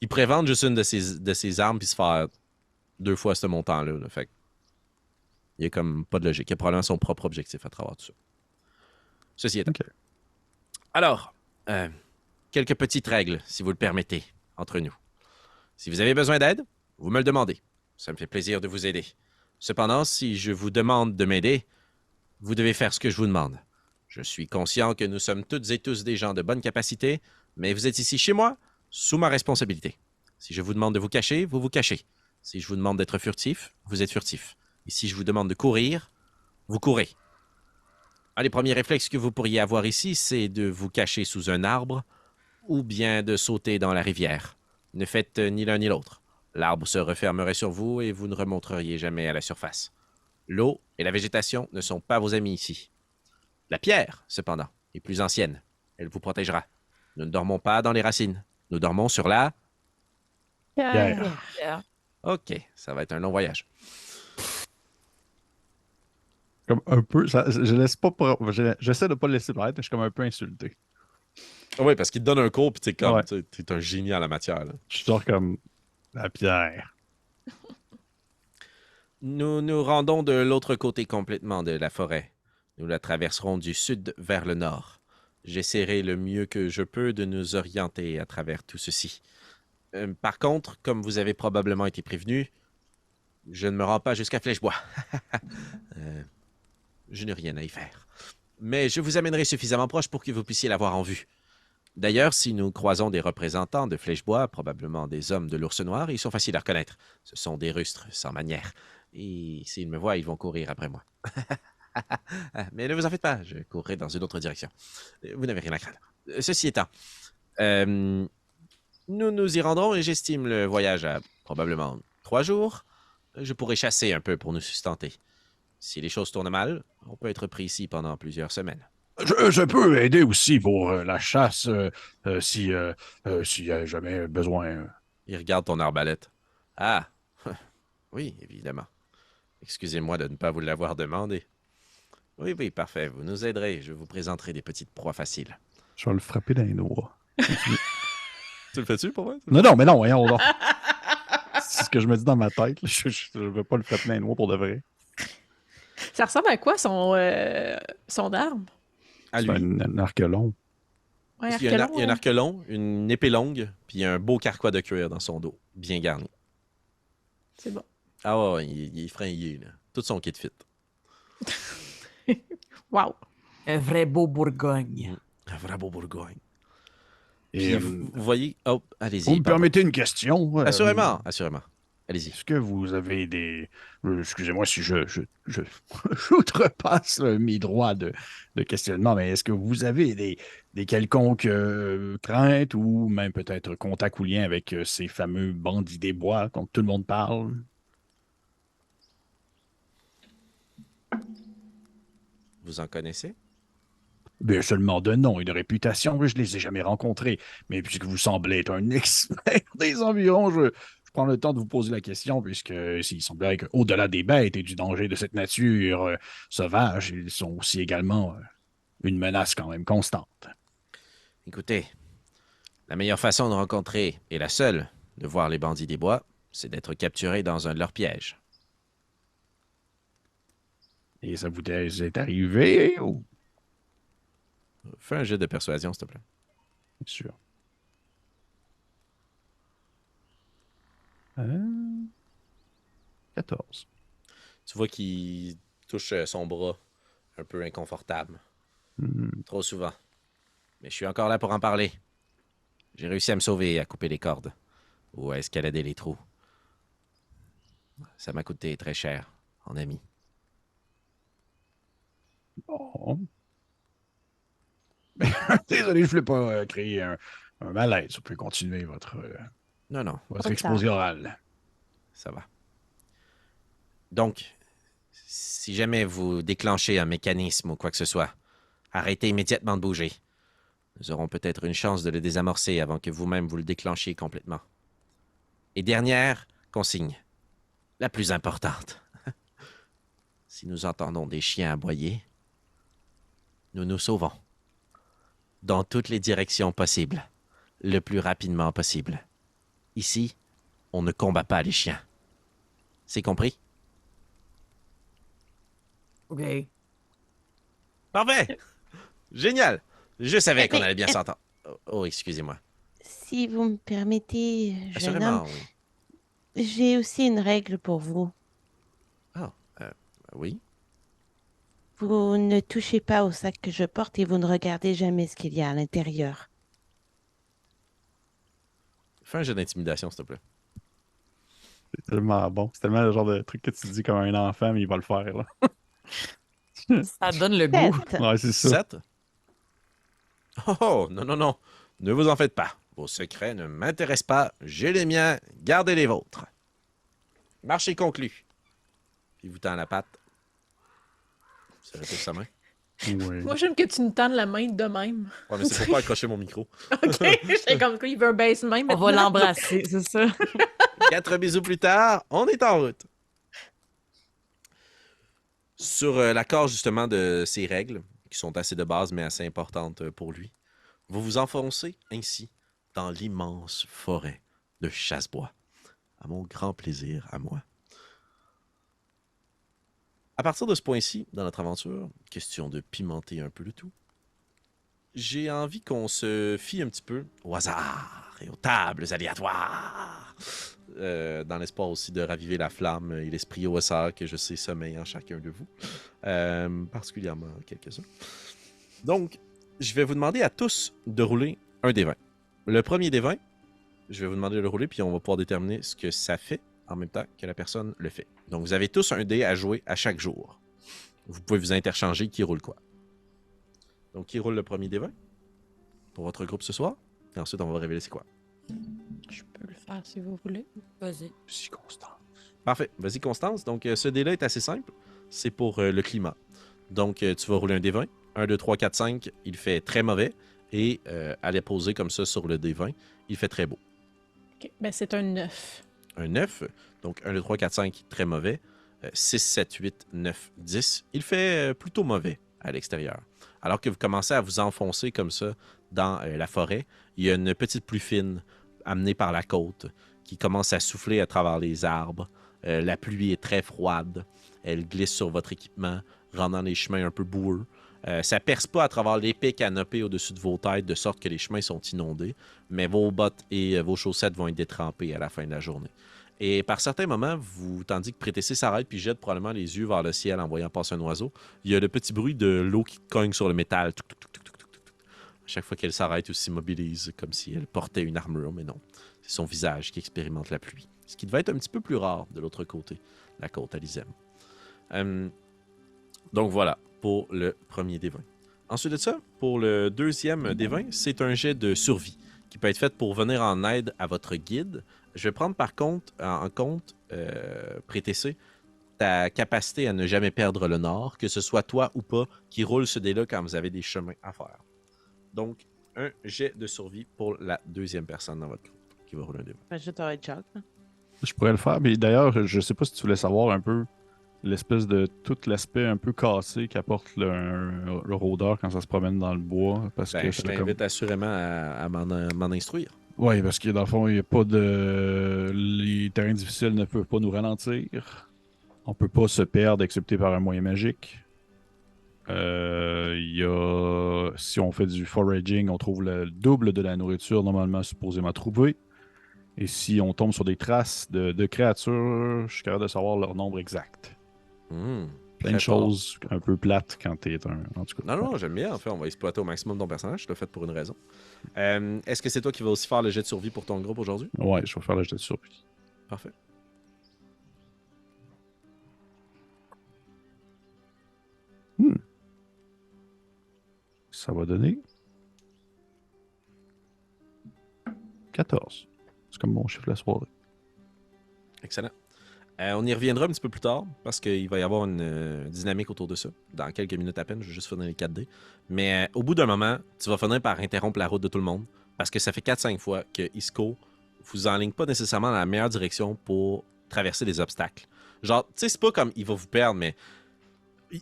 Il pourrait vendre juste une de ses armes puis se faire 2 fois ce montant-là. Là. Fait que, il n'y a comme pas de logique. Il a probablement son propre objectif à travers tout ça. Ceci étant. OK. Alors, quelques petites règles, si vous le permettez, entre nous. Si vous avez besoin d'aide, vous me le demandez. Ça me fait plaisir de vous aider. Cependant, si je vous demande de m'aider, vous devez faire ce que je vous demande. Je suis conscient que nous sommes toutes et tous des gens de bonne capacité, mais vous êtes ici chez moi, sous ma responsabilité. Si je vous demande de vous cacher, vous vous cachez. Si je vous demande d'être furtif, vous êtes furtif. Et si je vous demande de courir, vous courez. Un des premiers réflexes que vous pourriez avoir ici, c'est de vous cacher sous un arbre ou bien de sauter dans la rivière. Ne faites ni l'un ni l'autre. L'arbre se refermerait sur vous et vous ne remonteriez jamais à la surface. L'eau et la végétation ne sont pas vos amis ici. La pierre, cependant, est plus ancienne. Elle vous protégera. Nous ne dormons pas dans les racines. Nous dormons sur la... Pierre. Pierre. OK, ça va être un long voyage. Comme un peu, je laisse pas, j'essaie de pas le laisser paraître, mais je suis comme un peu insulté. Oui, parce qu'il te donne un cours, puis t'es Ouais. t'es un génie en la matière. Là. Je sors comme la pierre. Nous nous rendons de l'autre côté complètement de la forêt. Nous la traverserons du sud vers le nord. J'essaierai le mieux que je peux de nous orienter à travers tout ceci. Par contre, comme vous avez probablement été prévenu, je ne me rends pas jusqu'à Flèchebois. Je n'ai rien à y faire. Mais je vous amènerai suffisamment proche pour que vous puissiez l'avoir en vue. D'ailleurs, si nous croisons des représentants de Flèchebois, probablement des hommes de l'ours noir, ils sont faciles à reconnaître. Ce sont des rustres, sans manière. Et s'ils me voient, ils vont courir après moi. Mais ne vous en faites pas, je courrai dans une autre direction. Vous n'avez rien à craindre. Ceci étant, nous nous y rendrons et j'estime le voyage à probablement 3 jours. Je pourrai chasser un peu pour nous sustenter. Si les choses tournent mal, on peut être pris ici pendant plusieurs semaines. Je peux aider aussi pour la chasse s'il y a jamais besoin. Il regarde ton arbalète. Ah, oui, évidemment. Excusez-moi de ne pas vous l'avoir demandé. Oui, oui, parfait. Vous nous aiderez. Je vous présenterai des petites proies faciles. Je vais le frapper dans les doigts. Tu le fais-tu pour moi? Non, mais non, voyons donc. C'est ce que je me dis dans ma tête. Je veux pas le frapper dans les doigts pour de vrai. Ça ressemble à quoi son arme? À C'est lui. un arc long. Ouais, Il y a un arquelon, arc long, une épée longue, puis un beau carquois de cuir dans son dos, bien garni. C'est bon. Ah ouais, il est fringé, là. Tout son kit fit. Wow. Un vrai beau Bourgogne. Un vrai beau Bourgogne. Et, Puis vous voyez... Oh, allez-y. vous me pardon. permettez une question? Assurément, assurément. Allez-y. Est-ce que vous avez des... excusez-moi si j'outrepasse mes droits de questionnement, mais est-ce que vous avez des quelconques craintes ou même peut-être contact ou lien avec ces fameux bandits des bois dont tout le monde parle? Vous en connaissez? Bien, seulement de nom et de réputation, je ne les ai jamais rencontrés. Mais puisque vous semblez être un expert des environs, je prends le temps de vous poser la question, puisque s'il semblerait qu'au-delà des bêtes et du danger de cette nature sauvage, ils sont aussi également une menace quand même constante. Écoutez, la meilleure façon de rencontrer, et la seule, de voir les bandits des bois, c'est d'être capturé dans un de leurs pièges. Et ça vous est arrivé? Ou... Fais un jet de persuasion, s'il te plaît. Bien sûr. 14. Tu vois qu'il touche son bras, un peu inconfortable. Hmm. Trop souvent. Mais je suis encore là pour en parler. J'ai réussi à me sauver et à couper les cordes. Ou à escalader les trous. Ça m'a coûté très cher, en ami. Bon. Désolé, je ne voulais pas créer un malaise. Vous pouvez continuer votre Non, Pas exposé oral. ça va. Donc, si jamais vous déclenchez un mécanisme ou quoi que ce soit, arrêtez immédiatement de bouger. Nous aurons peut-être une chance de le désamorcer avant que vous-même vous le déclenchiez complètement. Et dernière consigne, la plus importante. Si nous entendons des chiens aboyer, nous nous sauvons. Dans toutes les directions possibles, le plus rapidement possible. Ici, on ne combat pas les chiens. C'est compris? OK. Parfait! Génial! Je savais qu'on Mais- allait bien s'entendre. Oh, excusez-moi. Si vous me permettez, jeune homme, Assurément, oui. j'ai aussi une règle pour vous. Ah, oui. Vous ne touchez pas au sac que je porte et vous ne regardez jamais ce qu'il y a à l'intérieur. Fais un jeu d'intimidation, s'il te plaît. C'est tellement bon. C'est tellement le genre de truc que tu dis comme un enfant, mais il va le faire. Là. Ça donne le goût. 7. Ouais, c'est ça. 7. Oh, non, non, non. Ne vous en faites pas. Vos secrets ne m'intéressent pas. J'ai les miens. Gardez les vôtres. Marché conclu. Puis il vous tend la patte. Ça retire sa main. Ouais. Moi, j'aime que tu nous tendes la main de même. Ouais, mais c'est pour pas accrocher mon micro. OK? J'étais comme quoi, il veut un baisse-main On maintenant. va l'embrasser, c'est ça. 4 bisous plus tard, on est en route. Sur l'accord justement de ces règles, qui sont assez de base mais assez importantes pour lui, vous vous enfoncez ainsi dans l'immense forêt de Chassebois. À mon grand plaisir, à moi. À partir de ce point-ci, dans notre aventure, question de pimenter un peu le tout, j'ai envie qu'on se fie un petit peu au hasard et aux tables aléatoires, dans l'espoir aussi de raviver la flamme et l'esprit au hasard que je sais sommeille en chacun de vous, particulièrement quelques-uns. Donc, je vais vous demander à tous de rouler un des 20. Le premier des 20, je vais vous demander de le rouler, puis on va pouvoir déterminer ce que ça fait en même temps que la personne le fait. Donc, vous avez tous un dé à jouer à chaque jour. Vous pouvez vous interchanger qui roule quoi. Donc, qui roule le premier des 20 pour votre groupe ce soir? Et ensuite, on va révéler c'est quoi. Je peux le faire si vous voulez. Vas-y. Si Constance. Parfait. Vas-y, Constance. Donc, ce dé-là est assez simple. C'est pour le climat. Donc, tu vas rouler un dé 20. 1, 2, 3, 4, 5. Il fait très mauvais. Et à les poser comme ça sur le dé 20, il fait très beau. OK. Ben, c'est un 9. Un 9. Donc, 1, 2, 3, 4, 5, très mauvais. 6, 7, 8, 9, 10. Il fait plutôt mauvais à l'extérieur. Alors que vous commencez à vous enfoncer comme ça dans la forêt, il y a une petite pluie fine amenée par la côte qui commence à souffler à travers les arbres. La pluie est très froide. Elle glisse sur votre équipement, rendant les chemins un peu boueux. Ça perce pas à travers l'épais canopé au-dessus de vos têtes, de sorte que les chemins sont inondés, mais vos bottes et vos chaussettes vont être détrempées à la fin de la journée. Et par certains moments, tandis que Prétessé s'arrête puis jette probablement les yeux vers le ciel en voyant passer un oiseau, il y a le petit bruit de l'eau qui cogne sur le métal. Tuc, tuc, tuc, tuc, tuc, tuc, tuc. À chaque fois qu'elle s'arrête ou s'immobilise, comme si elle portait une armure, mais non. C'est son visage qui expérimente la pluie. Ce qui devait être un petit peu plus rare de l'autre côté, la côte Alizem. Donc voilà, pour le premier des 20. Ensuite de ça, pour le deuxième des 20, c'est un jet de survie qui peut être fait pour venir en aide à votre guide. Je vais prendre par contre en compte, Prétessé, ta capacité à ne jamais perdre le nord, que ce soit toi ou pas qui roule ce dé-là quand vous avez des chemins à faire. Donc, un jet de survie pour la deuxième personne dans votre groupe qui va rouler un dé. Je t'aurais Chuck. Je pourrais le faire, mais d'ailleurs, je sais pas si tu voulais savoir un peu l'espèce de tout l'aspect un peu cassé qu'apporte le rôdeur quand ça se promène dans le bois. Parce Ben, que je t'invite assurément à m'en instruire. Oui, parce que dans le fond, il n'y a pas de. Les terrains difficiles ne peuvent pas nous ralentir. On peut pas se perdre excepté par un moyen magique. Il y a. Si on fait du foraging, on trouve le double de la nourriture normalement supposément trouvée. Et si on tombe sur des traces de créatures, je suis capable de savoir leur nombre exact. Plein de Très fort. choses un peu plates quand t'es un. En tout cas. Non, j'aime bien. En fait, on va exploiter au maximum ton personnage. Je l'ai fait pour une raison. Est-ce que c'est toi qui vas aussi faire le jet de survie pour ton groupe aujourd'hui? Ouais, je vais faire le jet de survie. Parfait. Ça va donner 14. C'est comme mon chiffre de la soirée. Excellent. On y reviendra un petit peu plus tard parce qu'il va y avoir une dynamique autour de ça. Dans quelques minutes à peine, je vais juste finir les 4D. Mais au bout d'un moment, tu vas finir par interrompre la route de tout le monde parce que ça fait 4-5 fois que Isco vous enligne pas nécessairement dans la meilleure direction pour traverser des obstacles. Genre, tu sais, c'est pas comme il va vous perdre, mais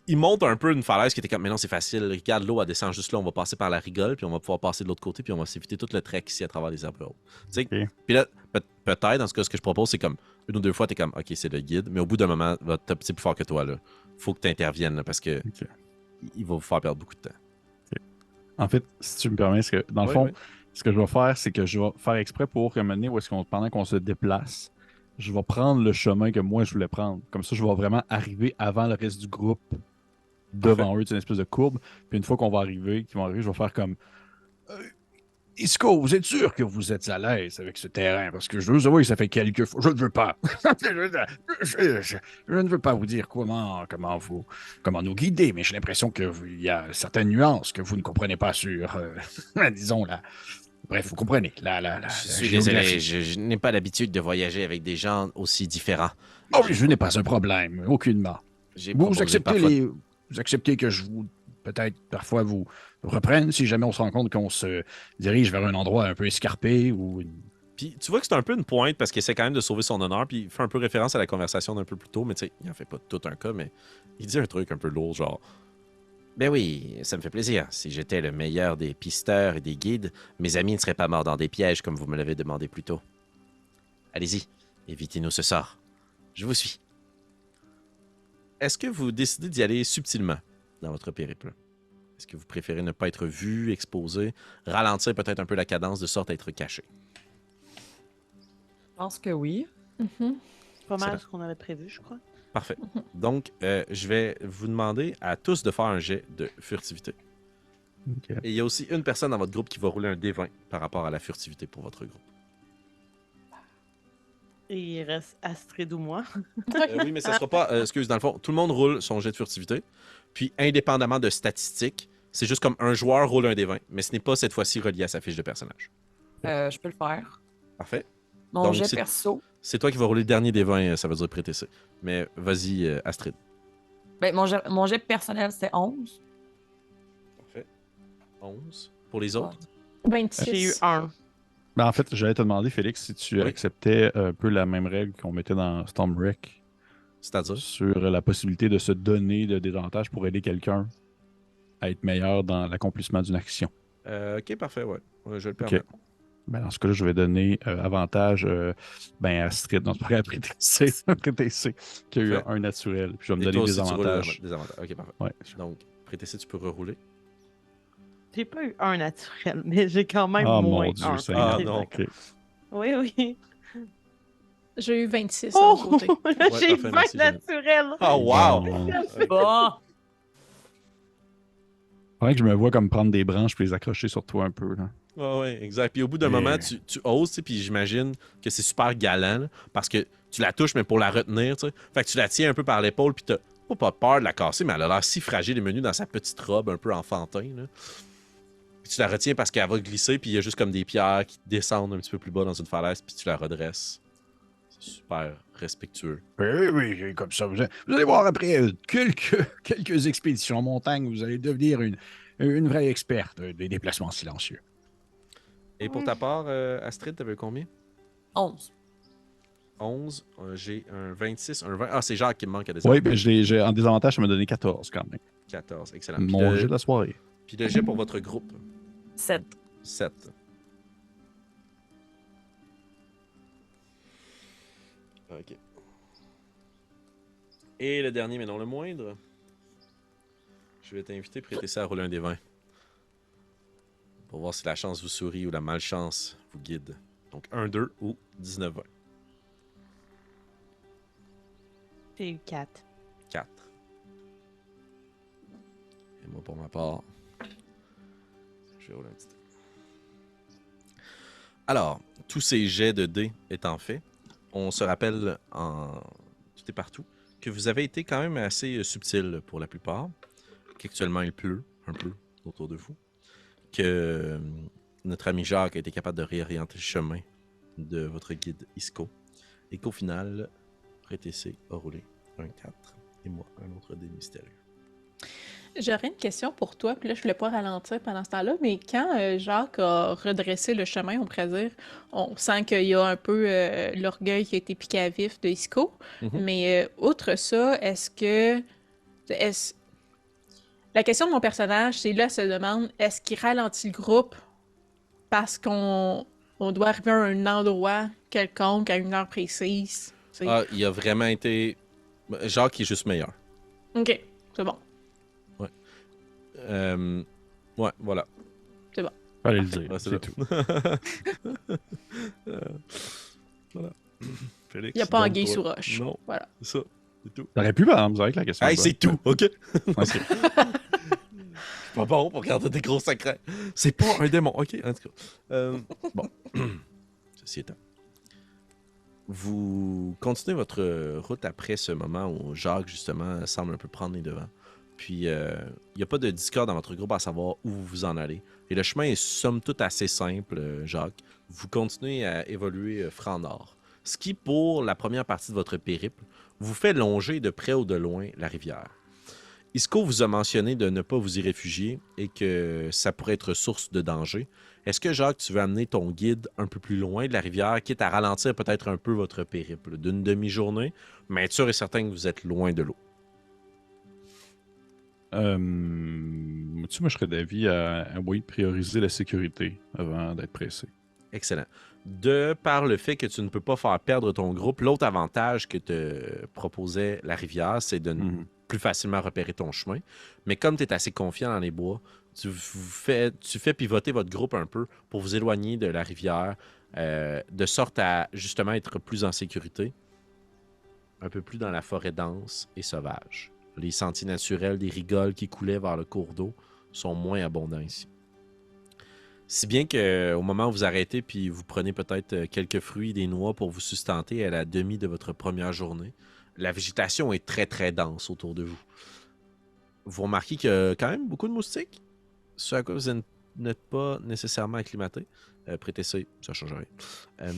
il monte un peu une falaise qui était comme, mais non, c'est facile. Regarde, l'eau, elle descend juste là. On va passer par la rigole, puis on va pouvoir passer de l'autre côté, puis on va s'éviter tout le trek ici à travers les arbres. Tu sais, Ok. puis là, peut-être, dans ce cas, ce que je propose, c'est comme une ou deux fois, t'es comme, OK, c'est le guide, mais au bout d'un moment, c'est plus fort que toi, là. Faut que tu interviennes, parce que Ok. il va vous faire perdre beaucoup de temps. En fait, si tu me permets, dans le Oui, fond, oui. ce que je vais faire, c'est que je vais faire exprès pour un moment donné où est-ce qu'on, pendant qu'on se déplace, je vais prendre le chemin que moi je voulais prendre. Comme ça, je vais vraiment arriver avant le reste du groupe devant eux, c'est une espèce de courbe. Puis une fois qu'on va arriver, qu'ils vont arriver, je vais faire comme Isco, vous êtes sûr que vous êtes à l'aise avec ce terrain? Parce que je veux savoir que ça fait quelques fois. Je ne veux pas. Je ne veux pas vous dire comment nous guider, mais j'ai l'impression qu'il y a certaines nuances que vous ne comprenez pas sur, disons, là. Bref, vous comprenez. Je suis désolé, je n'ai pas l'habitude de voyager avec des gens aussi différents. Oh, je n'ai pas un problème, aucunement. J'ai Vous proposé acceptez parfois- vous acceptez que je vous, peut-être, parfois, vous reprenne si jamais on se rend compte qu'on se dirige vers un endroit un peu escarpé ou une... Puis tu vois que c'est un peu une pointe parce qu'il essaie quand même de sauver son honneur, puis il fait un peu référence à la conversation d'un peu plus tôt, mais tu sais, il en fait pas tout un cas, mais il dit un truc un peu lourd, genre ben oui, ça me fait plaisir. Si j'étais le meilleur des pisteurs et des guides, mes amis ne seraient pas morts dans des pièges comme vous me l'avez demandé plus tôt. Allez-y, évitez-nous ce sort. Je vous suis. Est-ce que vous décidez d'y aller subtilement dans votre périple? Est-ce que vous préférez ne pas être vu, exposé, ralentir peut-être un peu la cadence de sorte à être caché? Je pense que oui. Mhm. C'est pas mal Excellent. ce qu'on avait prévu, je crois. Parfait. Donc, je vais vous demander à tous de faire un jet de furtivité. Ok. Et il y a aussi une personne dans votre groupe qui va rouler un D20 par rapport à la furtivité pour votre groupe. Et il reste Astrid ou moi. Oui, mais ça sera pas. Excuse, dans le fond, tout le monde roule son jet de furtivité. Puis, indépendamment de statistiques, c'est juste comme un joueur roule un D20. Mais ce n'est pas cette fois-ci relié à sa fiche de personnage. Je peux le faire. Parfait. Mon Donc, jet c'est- perso. C'est toi qui vas rouler le dernier D20, ça veut dire prêter C. Mais vas-y, Astrid. Ben, mon jet personnel, c'est 11. Parfait. 11. Pour les autres? 26. J'ai eu un. Ben, en fait, j'allais te demander, Félix, si tu Oui. acceptais un peu la même règle qu'on mettait dans Stormwreck C'est-à-dire? sur la possibilité de se donner des avantages pour aider quelqu'un à être meilleur dans l'accomplissement d'une action. Ok, parfait, ouais. Ouais, je le permets. Ben, dans ce cas-là, je vais donner avantage à Astrid, non, c'est pas vrai, à prêter C, qui a eu Fait. un naturel. Puis je vais me Et donner toi des aussi, tu roules avantages. des avantages. Ok, parfait. Ouais. Donc, prêter C, tu peux rerouler. J'ai pas eu un naturel, mais j'ai quand même Ah, moins mon Dieu, un. Seigneur. Ah, non. Ok. Oui, oui. J'ai eu 26 de mon Oh! côté. Là, j'ai parfait, 20 merci, Jeannette. naturels. Oh, wow! Bon. Bon! Faudrait que je me vois comme prendre des branches et les accrocher sur toi un peu. Là. Ouais, exact. Puis au bout d'un Et- moment, tu oses, tu sais, puis j'imagine que c'est super galant, là, parce que tu la touches, mais pour la retenir, tu sais. Fait que tu la tiens un peu par l'épaule, puis t'as pas peur de la casser, mais elle a l'air si fragile et menue dans sa petite robe un peu enfantin, là. Puis tu la retiens parce qu'elle va glisser, puis il y a juste comme des pierres qui descendent un petit peu plus bas dans une falaise, puis tu la redresses. C'est super respectueux. Oui, comme ça. Vous allez voir après quelques expéditions en montagne, vous allez devenir une vraie experte des déplacements silencieux. Et pour ta part, Astrid, t'avais combien? 11. 11. J'ai un 26, un 20. Ah, c'est Jacques qui me manque à des Oui, ben, en désavantage, ça m'a donné 14 quand même. 14, excellent. Puis Mon le- jet de la soirée. Puis le jet pour votre groupe, 7. 7. Ok. Et le dernier, mais non le moindre, je vais t'inviter à prêter ça à rouler un des 20. Pour voir si la chance vous sourit ou la malchance vous guide. Donc 1, 2 ou 19, 20. J'ai eu 4. 4. Et moi, pour ma part, je vais rouler un petit dé. Alors, tous ces jets de dés étant faits, on se rappelle en tout et partout que vous avez été quand même assez subtil pour la plupart, qu'actuellement il pleut un peu autour de vous, que notre ami Jacques a été capable de réorienter le chemin de votre guide Isco, et qu'au final, Prétessé a roulé un 4 et moi un autre dé mystérieux. J'aurais une question pour toi, puis là, je voulais pas ralentir pendant ce temps-là, mais quand Jacques a redressé le chemin, on pourrait dire, on sent qu'il y a un peu l'orgueil qui a été piqué à vif de Isco, Mhm. mais outre ça, la question de mon personnage, c'est là, elle se demande, est-ce qu'il ralentit le groupe parce qu'on doit arriver à un endroit quelconque à une heure précise? Tu sais? Ah, il a vraiment été... Jacques est juste meilleur. Ok, c'est bon. Ouais, voilà. Fallait le dire, Ouais, c'est tout. Voilà. Félix, Il n'y a pas donc, anguille toi. sous roche. Non, Voilà. c'est ça. C'est tout. T'aurais pu, par exemple, avec la question. Hey, est c'est bonne. tout, OK? Ok. Je suis pas bon pour garder des gros secrets. C'est pas un démon. OK, en tout cas. Bon. Ceci étant. Vous continuez votre route après ce moment où Jacques, justement, semble un peu prendre les devants. Puis, il n'y a pas de discorde dans votre groupe à savoir où vous en allez. Et le chemin est somme toute assez simple, Jacques. Vous continuez à évoluer franc nord. Ce qui, pour la première partie de votre périple, vous fait longer de près ou de loin la rivière. Isco vous a mentionné de ne pas vous y réfugier et que ça pourrait être source de danger. Est-ce que, Jacques, tu veux amener ton guide un peu plus loin de la rivière, quitte à ralentir peut-être un peu votre périple d'une demi-journée, mais être sûr et certain que vous êtes loin de l'eau? Moi, je serais d'avis à oui, prioriser la sécurité avant d'être pressé. Excellent. De par le fait que tu ne peux pas faire perdre ton groupe, l'autre avantage que te proposait la rivière, c'est de plus facilement repérer ton chemin. Mais comme tu es assez confiant dans les bois, tu fais pivoter votre groupe un peu pour vous éloigner de la rivière, de sorte à justement être plus en sécurité, un peu plus dans la forêt dense et sauvage. Les sentiers naturels des rigoles qui coulaient vers le cours d'eau sont moins abondants ici. Si bien qu'au moment où vous arrêtez puis vous prenez peut-être quelques fruits et des noix pour vous sustenter à la demi de votre première journée, la végétation est très très dense autour de vous. Vous remarquez qu'il y a quand même beaucoup de moustiques, ce à quoi vous n'êtes pas nécessairement acclimaté. Prêtez ça, ça ne change rien.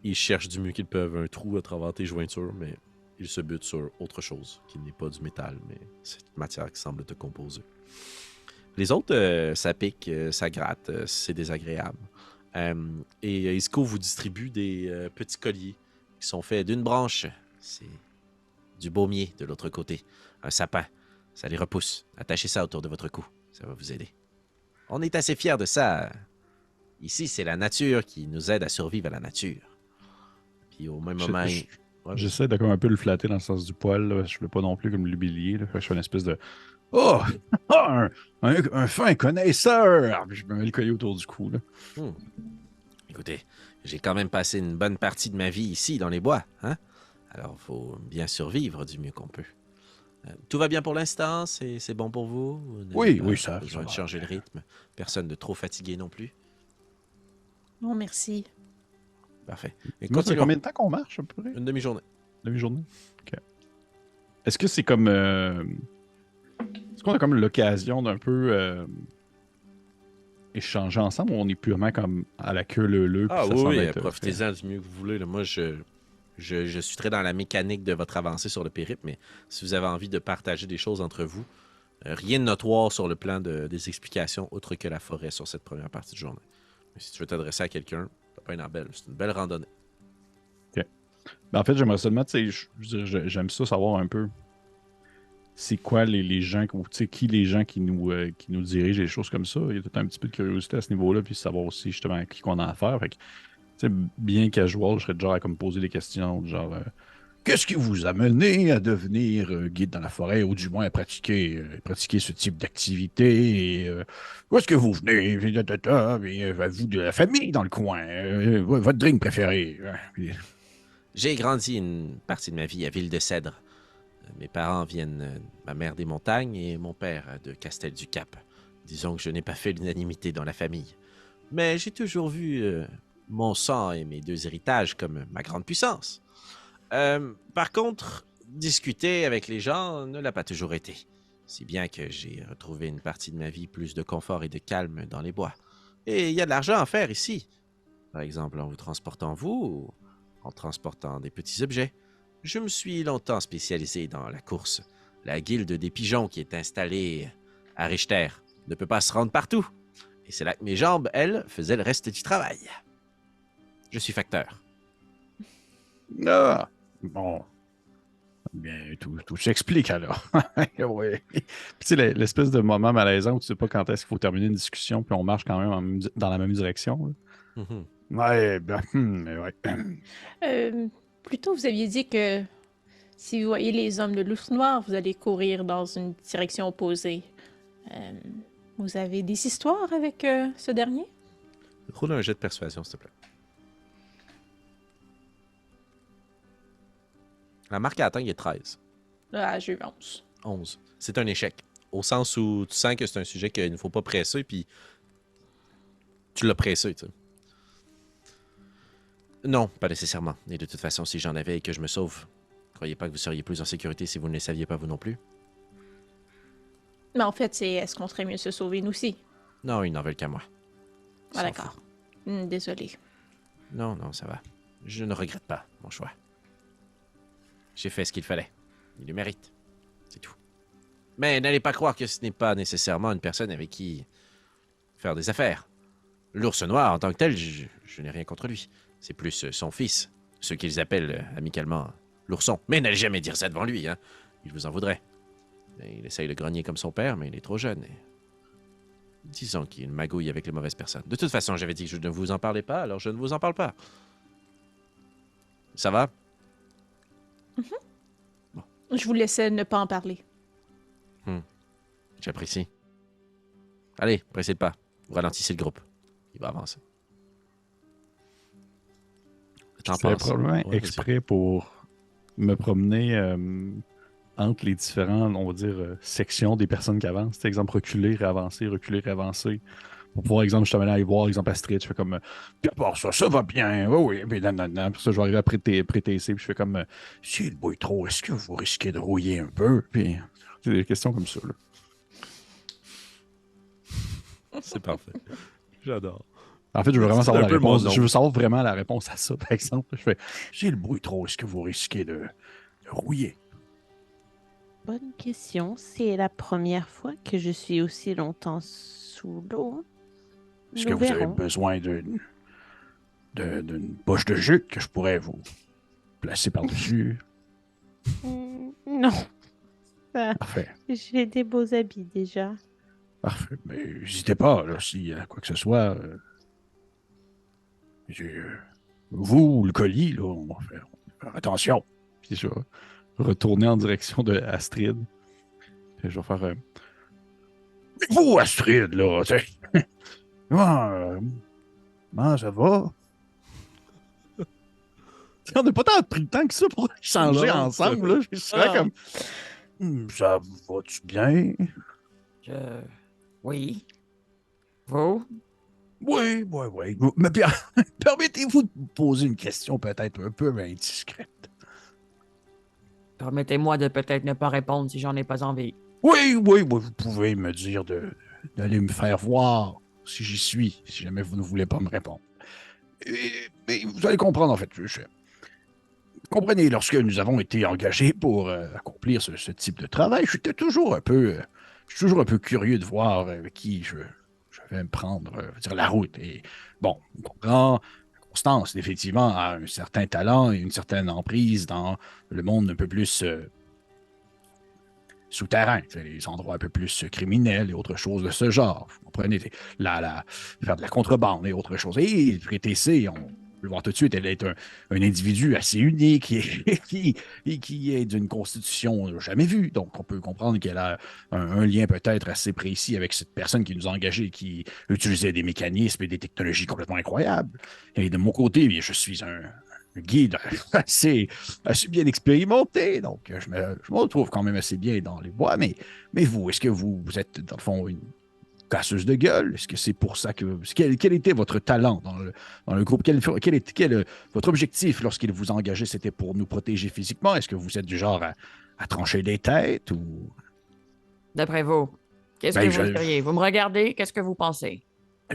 Ils cherchent du mieux qu'ils peuvent un trou à travers tes jointures, mais ils se butent sur autre chose qui n'est pas du métal, mais cette matière qui semble te composer. Les autres, ça pique, ça gratte, c'est désagréable. Et Isco vous distribue des petits colliers qui sont faits d'une branche. C'est du baumier de l'autre côté. Un sapin. Ça les repousse. Attachez ça autour de votre cou. Ça va vous aider. On est assez fiers de ça. Ici, c'est la nature qui nous aide à survivre à la nature. Puis au même moment... J'essaie de comme un peu le flatter dans le sens du poil. Là. Je ne veux pas non plus comme l'humilier. Je fais une espèce de... Oh! un fin connaisseur! Je me mets le collier autour du cou. Là. Écoutez, j'ai quand même passé une bonne partie de ma vie ici, dans les bois. Hein? Alors, il faut bien survivre du mieux qu'on peut. Tout va bien pour l'instant? C'est bon pour vous? Oui, ça. Besoin de changer le rythme. Personne de trop fatigué non plus? Non, merci. Parfait. Moi, c'est combien de temps qu'on marche, à peu près? Une demi-journée. Demi-journée? OK. Est-ce que c'est comme... Est-ce qu'on a comme l'occasion d'un peu échanger ensemble ou on est purement comme à la queue leu-leu? Ah oui, profitez-en du mieux que vous voulez. Là. Moi, je suis très dans la mécanique de votre avancée sur le périple, mais si vous avez envie de partager des choses entre vous, rien de notoire sur le plan des explications, autre que la forêt sur cette première partie de journée. Mais si tu veux t'adresser à quelqu'un, t'as pas une belle. C'est une belle randonnée. OK. Ben, en fait, j'aimerais seulement, tu sais, j'aime ça savoir un peu c'est quoi les gens, ou tu sais, qui les gens qui nous dirigent, des choses comme ça. Il y a tout un petit peu de curiosité à ce niveau-là, puis savoir aussi justement à qui qu'on a affaire. Fait que, tu sais, bien casual, je serais déjà à comme poser des questions, genre qu'est-ce qui vous a mené à devenir guide dans la forêt, ou du moins à pratiquer ce type d'activité? Et, où est-ce que vous venez? Vous de la famille dans le coin? Votre drink préféré? J'ai grandi une partie de ma vie à Ville-de-Cèdre. Mes parents viennent de ma mère des montagnes et mon père de Castel-du-Cap. Disons que je n'ai pas fait l'unanimité dans la famille. Mais j'ai toujours vu mon sang et mes deux héritages comme ma grande puissance. Par contre, discuter avec les gens ne l'a pas toujours été. Si bien que j'ai retrouvé une partie de ma vie plus de confort et de calme dans les bois. Et il y a de l'argent à faire ici. Par exemple, en vous transportant vous ou en transportant des petits objets. Je me suis longtemps spécialisé dans la course. La guilde des pigeons qui est installée à Richter ne peut pas se rendre partout. Et c'est là que mes jambes, elles, faisaient le reste du travail. Je suis facteur. Ah! Bon. Bien, tout s'explique alors. Oui. Puis tu sais, l'espèce de moment malaisant où tu sais pas quand est-ce qu'il faut terminer une discussion, puis on marche quand même dans la même direction. Ouais, ben, ouais. Plutôt, vous aviez dit que si vous voyez les hommes de l'ours noir, vous allez courir dans une direction opposée. Vous avez des histoires avec ce dernier? Roule un jet de persuasion, s'il te plaît. La marque à atteindre est 13. Ah, j'ai eu 11. 11. C'est un échec. Au sens où tu sens que c'est un sujet qu'il ne faut pas presser, puis tu l'as pressé, tu sais. Non, pas nécessairement. Et de toute façon, si j'en avais et que je me sauve, croyez pas que vous seriez plus en sécurité si vous ne le saviez pas vous non plus? Mais en fait, c'est est-ce qu'on serait mieux se sauver nous aussi? Non, ils n'en veulent qu'à moi. Ils Ah, s'en d'accord. foutent. Désolé. Non, non, ça va. Je ne regrette pas mon choix. J'ai fait ce qu'il fallait. Il le mérite. C'est tout. Mais n'allez pas croire que ce n'est pas nécessairement une personne avec qui faire des affaires. L'ours noir, en tant que tel, je n'ai rien contre lui. C'est plus son fils, ce qu'ils appellent amicalement l'ourson. Mais n'allez jamais dire ça devant lui, hein. Il vous en voudrait. Et il essaye de grogner comme son père, mais il est trop jeune. Et... disons qu'il magouille avec les mauvaises personnes. De toute façon, j'avais dit que je ne vous en parlais pas, alors je ne vous en parle pas. Ça va? Je vous laissais ne pas en parler. J'apprécie. Allez, pressez le pas. Vous ralentissez le groupe. Il va avancer. Je fais probablement Ouais, exprès pour me promener entre les différents, on va dire, sections des personnes qui avancent. Par exemple, reculer, réavancer, reculer, réavancer. Pour pouvoir, exemple, je t'amène à aller voir, exemple, Astrid, je fais comme, puis à part ça, ça va bien, oui, oui, puis non. Puis ça, je vais arriver à prêter, puis je fais comme, si le bruit trop, est-ce que vous risquez de rouiller un peu? Puis, c'est des questions comme ça, là. C'est parfait. J'adore. En fait, je veux vraiment C'est savoir un la peu mon réponse. nom. Je veux savoir vraiment la réponse à ça, par exemple. Je fais, si le bruit trop, est-ce que vous risquez de rouiller? Bonne question. C'est la première fois que je suis aussi longtemps sous l'eau. Est-ce que Nous vous avez verrons. besoin d'une poche de jute que je pourrais vous placer par-dessus? Non. Ça, Parfait. j'ai des beaux habits déjà. Parfait. Mais n'hésitez pas, là, s'il y a quoi que ce soit. Vous, le colis, là, on va faire attention. Puis je vais retourner en direction de Astrid. Puis je vais faire. Vous, Astrid, là, tu sais. Comment ça va? On n'a pas tant pris le temps que ça pour changer Non, ensemble. Là. Je suis comme. Ça va-tu bien? Oui. Vous? Oui. Mais bien, permettez-vous de vous poser une question peut-être un peu indiscrète. Permettez-moi de peut-être ne pas répondre si j'en ai pas envie. Oui, vous pouvez me dire d'aller me faire voir si j'y suis, si jamais vous ne voulez pas me répondre. Mais vous allez comprendre, en fait. Comprenez, lorsque nous avons été engagés pour accomplir ce type de travail, je suis toujours un peu curieux de voir avec qui je vais me prendre dire la route. Et bon, on comprend. Constance, effectivement, a un certain talent et une certaine emprise dans le monde un peu plus souterrain, les endroits un peu plus criminels et autres choses de ce genre. Vous comprenez, faire de la contrebande et autres choses. Et le PTC, on peut le voir tout de suite, elle est un individu assez unique et qui est d'une constitution jamais vue. Donc, on peut comprendre qu'elle a un lien peut-être assez précis avec cette personne qui nous a engagés, qui utilisait des mécanismes et des technologies complètement incroyables. Et de mon côté, je suis un guide assez bien expérimenté, donc je me retrouve quand même assez bien dans les bois, mais vous, est-ce que vous êtes, dans le fond, une casseuse de gueule? Est-ce que c'est pour ça que... Quel était votre talent dans le groupe? Quel votre objectif lorsqu'il vous engageait? C'était pour nous protéger physiquement? Est-ce que vous êtes du genre à trancher des têtes ou... D'après vous, qu'est-ce que vous diriez? Vous me regardez, qu'est-ce que vous pensez?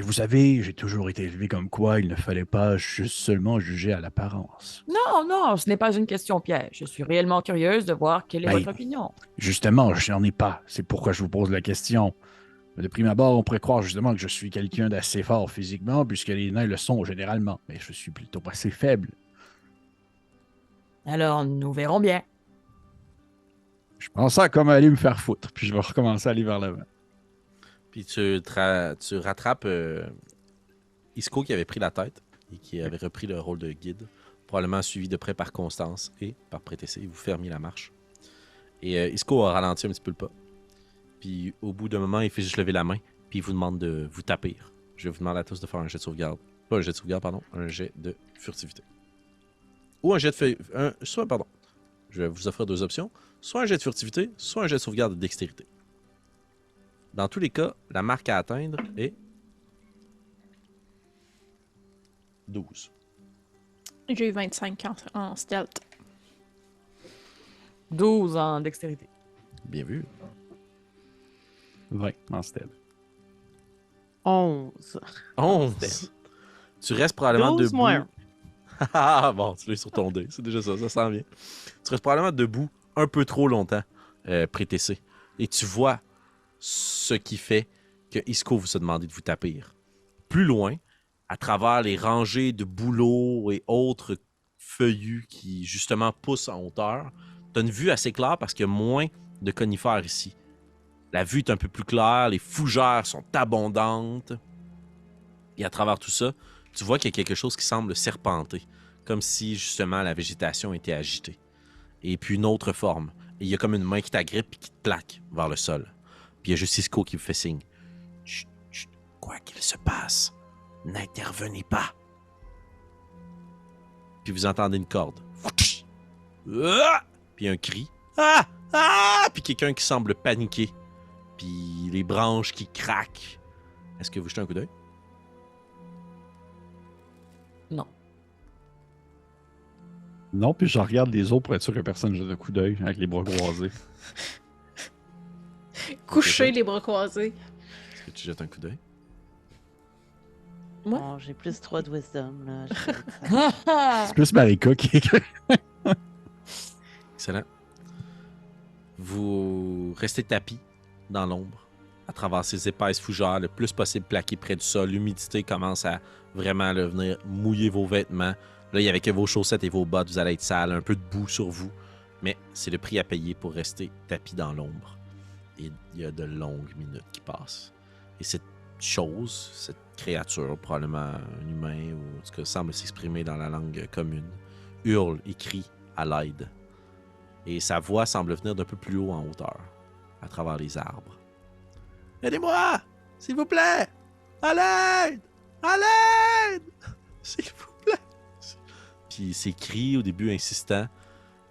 Vous savez, j'ai toujours été élevé comme quoi il ne fallait pas seulement juger à l'apparence. Non, ce n'est pas une question piège. Je suis réellement curieuse de voir quelle est votre opinion. Justement, je n'en ai pas. C'est pourquoi je vous pose la question. De prime abord, on pourrait croire justement que je suis quelqu'un d'assez fort physiquement, puisque les nains le sont généralement, mais je suis plutôt assez faible. Alors, nous verrons bien. Je pense à comme aller me faire foutre, puis je vais recommencer à aller vers l'avant. Puis tu rattrapes Isco qui avait pris la tête et qui avait repris le rôle de guide, probablement suivi de près par Constance et par Prétessé. Vous fermiez la marche. Et Isco a ralenti un petit peu le pas. Puis au bout d'un moment, il fait juste lever la main, puis il vous demande de vous taper. Je vais vous demander à tous de faire un jet de sauvegarde. Pas un jet de sauvegarde, pardon, un jet de furtivité. Ou un jet de... Je vais vous offrir deux options. Soit un jet de furtivité, soit un jet de sauvegarde de dextérité. Dans tous les cas, la marque à atteindre est 12. J'ai eu 25 en stealth. 12 en dextérité. Bien vu. 20 en stead. 11. 11. Tu restes probablement 12 debout. moins. Ah, bon, tu l'as sur ton dé. C'est déjà ça, ça sent bien. Tu restes probablement debout un peu trop longtemps, prétessé. Et tu vois ce qui fait que Isco vous a demandé de vous tapir. Plus loin, à travers les rangées de bouleaux et autres feuillus qui, justement, poussent en hauteur, tu as une vue assez claire parce qu'il y a moins de conifères ici. La vue est un peu plus claire, les fougères sont abondantes. Et à travers tout ça, tu vois qu'il y a quelque chose qui semble serpenter, comme si, justement, la végétation était agitée. Et puis une autre forme. Et il y a comme une main qui t'agrippe et qui te plaque vers le sol. Puis il y a juste Isco qui vous fait signe. Chut, chut, quoi qu'il se passe, n'intervenez pas. Puis vous entendez une corde. Puis un cri. Ah! Ah! Puis quelqu'un qui semble paniquer. Puis les branches qui craquent. Est-ce que vous jetez un coup d'œil? Non. Non, puis je regarde les autres pour être sûr que personne jette un coup d'œil avec les bras croisés. Coucher les bras croisés. Est-ce que tu jettes un coup d'œil? Moi? Bon, j'ai plus 3 de wisdom, là. C'est plus Marika qui est. Excellent. Vous restez tapis dans l'ombre, à travers ces épaisses fougères, le plus possible plaquées près du sol. L'humidité commence à vraiment là, venir mouiller vos vêtements. Là, il y avait que vos chaussettes et vos bottes, vous allez être sales, un peu de boue sur vous. Mais c'est le prix à payer pour rester tapis dans l'ombre. Et il y a de longues minutes qui passent. Et cette chose, cette créature, probablement un humain, ou en tout cas semble s'exprimer dans la langue commune, hurle et crie à l'aide. Et sa voix semble venir d'un peu plus haut en hauteur, à travers les arbres. « Aidez-moi! S'il vous plaît! À l'aide! À l'aide! S'il vous plaît! » Puis ses cris, au début insistants,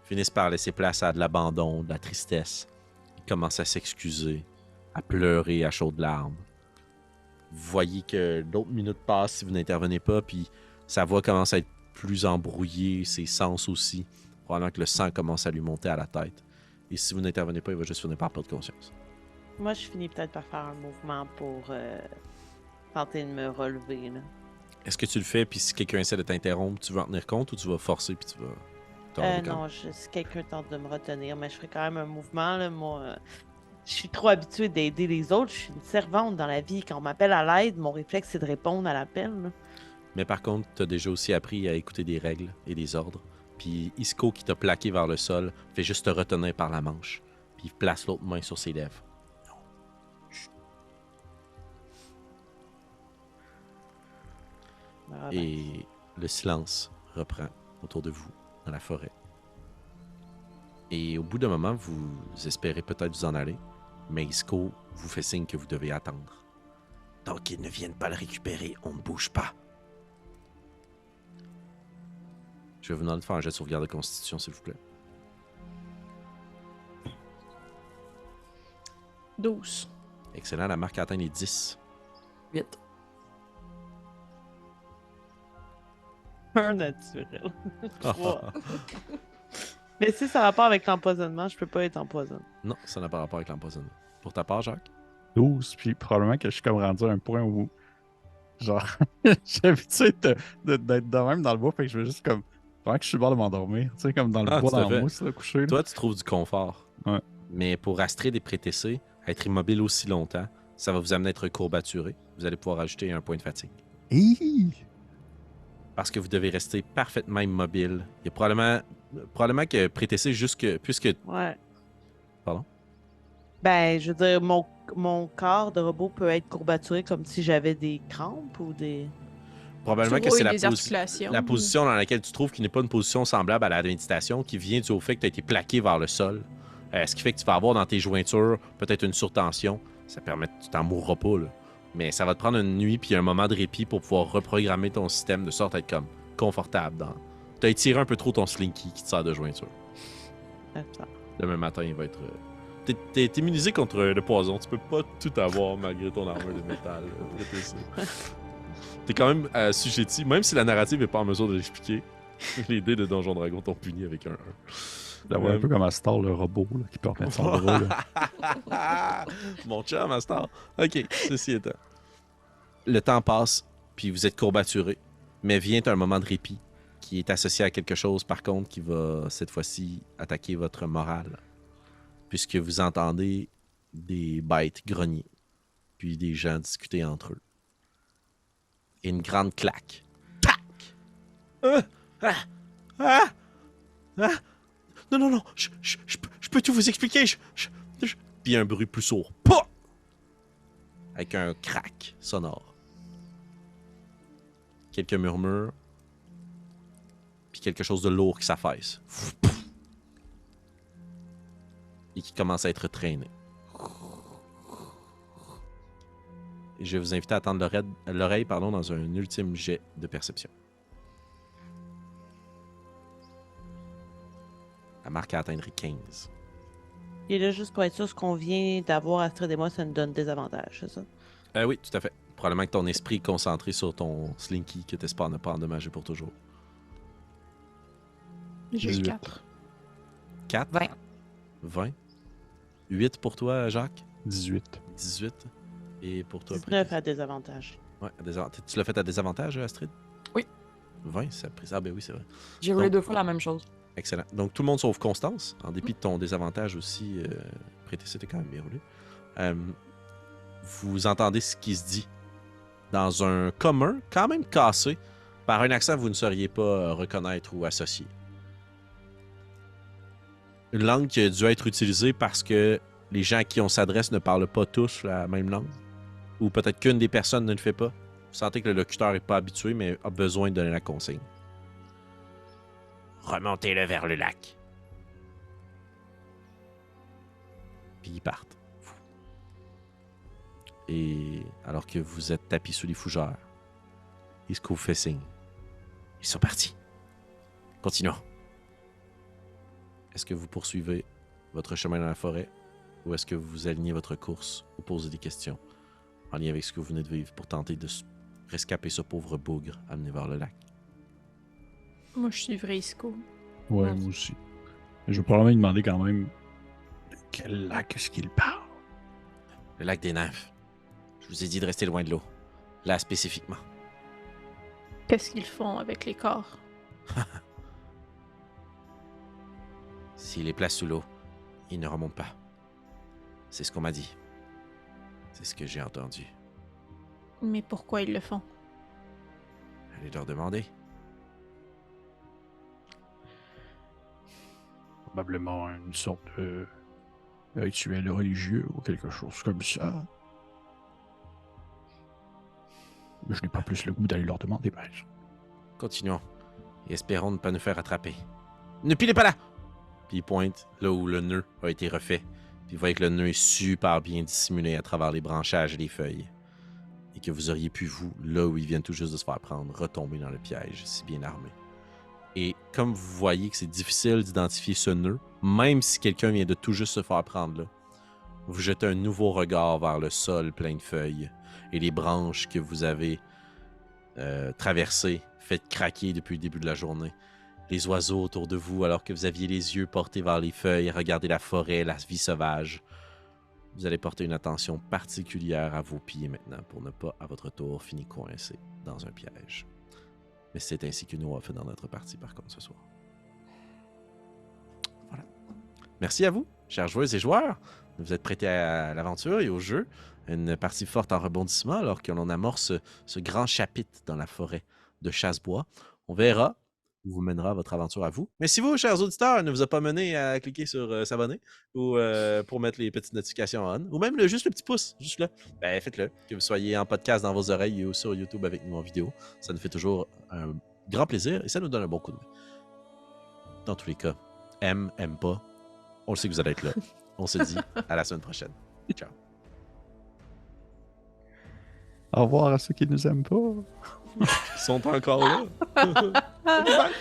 finissent par laisser place à de l'abandon, de la tristesse. Il commence à s'excuser, à pleurer à chaudes larmes. Vous voyez que d'autres minutes passent si vous n'intervenez pas, puis sa voix commence à être plus embrouillée, ses sens aussi. Probablement que le sang commence à lui monter à la tête. Et si vous n'intervenez pas, il va juste finir par perdre conscience. Moi, je finis peut-être par faire un mouvement pour tenter de me relever, là. Est-ce que tu le fais, puis si quelqu'un essaie de t'interrompre, tu vas en tenir compte ou tu vas forcer, puis tu vas te rendre compte? Non, si quelqu'un tente de me retenir, mais je ferai quand même un mouvement, là. Moi, je suis trop habituée d'aider les autres. Je suis une servante dans la vie. Quand on m'appelle à l'aide, mon réflexe, c'est de répondre à l'appel, là. Mais par contre, tu as déjà aussi appris à écouter des règles et des ordres. Puis Isco, qui t'a plaqué vers le sol, fait juste te retenir par la manche. Puis il place l'autre main sur ses lèvres. Non. Chut. Ah, ben, Et le silence reprend autour de vous, dans la forêt. Et au bout d'un moment, vous espérez peut-être vous en aller, mais Isco vous fait signe que vous devez attendre. Tant qu'ils ne viennent pas le récupérer, on ne bouge pas. Je vais vous demander de faire un jet de sauvegarde de constitution, s'il vous plaît. 12. Excellent, la marque atteint les 10. 8. un naturel. 3. Mais si ça a rapport avec l'empoisonnement, je peux pas être empoisonné. Non, ça n'a pas rapport avec l'empoisonnement. Pour ta part, Jacques? 12, puis probablement que je suis comme rendu à un point où, genre, j'ai l'habitude d'être de même dans le bois, fait que je veux juste comme, pendant que je suis sur le bord de m'endormir, tu sais, comme dans le bois, tout à dans la fait. mousse, là, couché. Là. Toi, tu trouves du confort. Ouais. Mais pour Astrid et Prétessé, être immobile aussi longtemps, ça va vous amener à être courbaturé. Vous allez pouvoir ajouter un point de fatigue. Hi! Parce que vous devez rester parfaitement immobile. Il y a probablement que Prétessé, puisque... Ouais. Pardon? Ben, je veux dire, mon corps de robot peut être courbaturé comme si j'avais des crampes ou des... Probablement Tu que vois, c'est il y a des articulations. la position dans laquelle tu trouves qui n'est pas une position semblable à la méditation, qui vient du fait que tu as été plaqué vers le sol. Ce qui fait que tu vas avoir dans tes jointures peut-être une surtension. Ça permet que tu t'en mourras pas, là. Mais ça va te prendre une nuit puis un moment de répit pour pouvoir reprogrammer ton système de sorte à être comme confortable. Tu as étiré un peu trop ton slinky qui te sert de jointure. Attends. Demain matin, il va être t'es immunisé contre le poison. Tu peux pas tout avoir malgré ton armure de métal. T'es quand même assujetti, même si la narrative est pas en mesure de l'expliquer. Les dés de Donjon Dragon t'ont puni avec un 1. D'avoir un peu comme Astor, le robot là, qui peut remettre son bras. Là. Mon chum, Astor. Ok, ceci étant. Le temps passe, puis vous êtes courbaturé, mais vient un moment de répit qui est associé à quelque chose, par contre, qui va cette fois-ci attaquer votre morale. Puisque vous entendez des bêtes grogner, puis des gens discuter entre eux. Et une grande claque. Tac! Non, je peux tout vous expliquer. Puis un bruit plus sourd. Pas! Avec un crack sonore. Quelques murmures. Puis quelque chose de lourd qui s'affaisse. Et qui commence à être traîné. Et je vais vous inviter à attendre l'oreille dans un ultime jet de perception. La marque atteindrait 15. Et là, juste pour être sûr, ce qu'on vient d'avoir, Astrid et moi, ça nous donne des avantages, c'est ça? Oui, tout à fait. Probablement que ton esprit est concentré sur ton slinky que tu espères ne pas endommager pour toujours. J'ai 18. 4. 4? 20. 20. 8 pour toi, Jacques? 18. 18. Et pour toi, 19 à désavantage. Ouais, tu l'as fait à désavantage, Astrid? Oui. 20, ça a pris. Ah ben oui, c'est vrai. J'ai roulé Donc- 2 fois la même chose. Excellent. Donc tout le monde sauf Constance, en dépit de ton désavantage aussi, prêté, c'était quand même bien roulé. Vous entendez ce qui se dit dans un commun, quand même cassé, par un accent que vous ne sauriez pas reconnaître ou associer. Une langue qui a dû être utilisée parce que les gens à qui on s'adresse ne parlent pas tous la même langue. Ou peut-être qu'une des personnes ne le fait pas. Vous sentez que le locuteur n'est pas habitué, mais a besoin de donner la consigne. Remontez-le vers le lac. Puis ils partent. Et alors que vous êtes tapis sous les fougères, Isco vous fait signe. Ils sont partis. Continuons. Est-ce que vous poursuivez votre chemin dans la forêt ou est-ce que vous alignez votre course ou posez des questions en lien avec ce que vous venez de vivre pour tenter de rescaper ce pauvre bougre amené vers le lac? Moi, je suivrai Isco. Ouais, moi aussi. Je vais probablement lui demander quand même de quel lac est-ce qu'il parle. Le lac des nymphes. Je vous ai dit de rester loin de l'eau. Là spécifiquement. Qu'est-ce qu'ils font avec les corps? S'il les place sous l'eau, ils ne remontent pas. C'est ce qu'on m'a dit. C'est ce que j'ai entendu. Mais pourquoi ils le font? Allez leur demander. Probablement une sorte de rituel religieux ou quelque chose comme ça. Mais je n'ai pas plus le goût d'aller leur demander, par exemple. Continuons. Et espérons ne pas nous faire attraper. Ne pilez pas là! Puis il pointe là où le nœud a été refait. Puis vous voyez que le nœud est super bien dissimulé à travers les branchages et les feuilles. Et que vous auriez pu, vous, là où ils viennent tout juste de se faire prendre, retomber dans le piège, si bien armé. Et comme vous voyez que c'est difficile d'identifier ce nœud, même si quelqu'un vient de tout juste se faire prendre là, vous jetez un nouveau regard vers le sol plein de feuilles et les branches que vous avez traversées, faites craquer depuis le début de la journée. Les oiseaux autour de vous, alors que vous aviez les yeux portés vers les feuilles, regardez la forêt, la vie sauvage. Vous allez porter une attention particulière à vos pieds maintenant pour ne pas, à votre tour, finir coincé dans un piège. Mais c'est ainsi que nous avons fait dans notre partie, par contre, ce soir. Voilà. Merci à vous, chers joueuses et joueurs. Vous êtes prêtés à l'aventure et au jeu. Une partie forte en rebondissement alors que l'on amorce ce grand chapitre dans la forêt de Chassebois. On verra où vous mènera votre aventure à vous. Mais si vous, chers auditeurs, ne vous a pas mené à cliquer sur s'abonner ou pour mettre les petites notifications on, ou même juste le petit pouce, juste là, ben faites-le. Que vous soyez en podcast dans vos oreilles ou sur YouTube avec nous en vidéo. Ça nous fait toujours un grand plaisir et ça nous donne un bon coup de main. Dans tous les cas, aime pas, on le sait que vous allez être là. On se dit à la semaine prochaine. Ciao. Au revoir à ceux qui nous aiment pas. Ils sont encore là. Bye.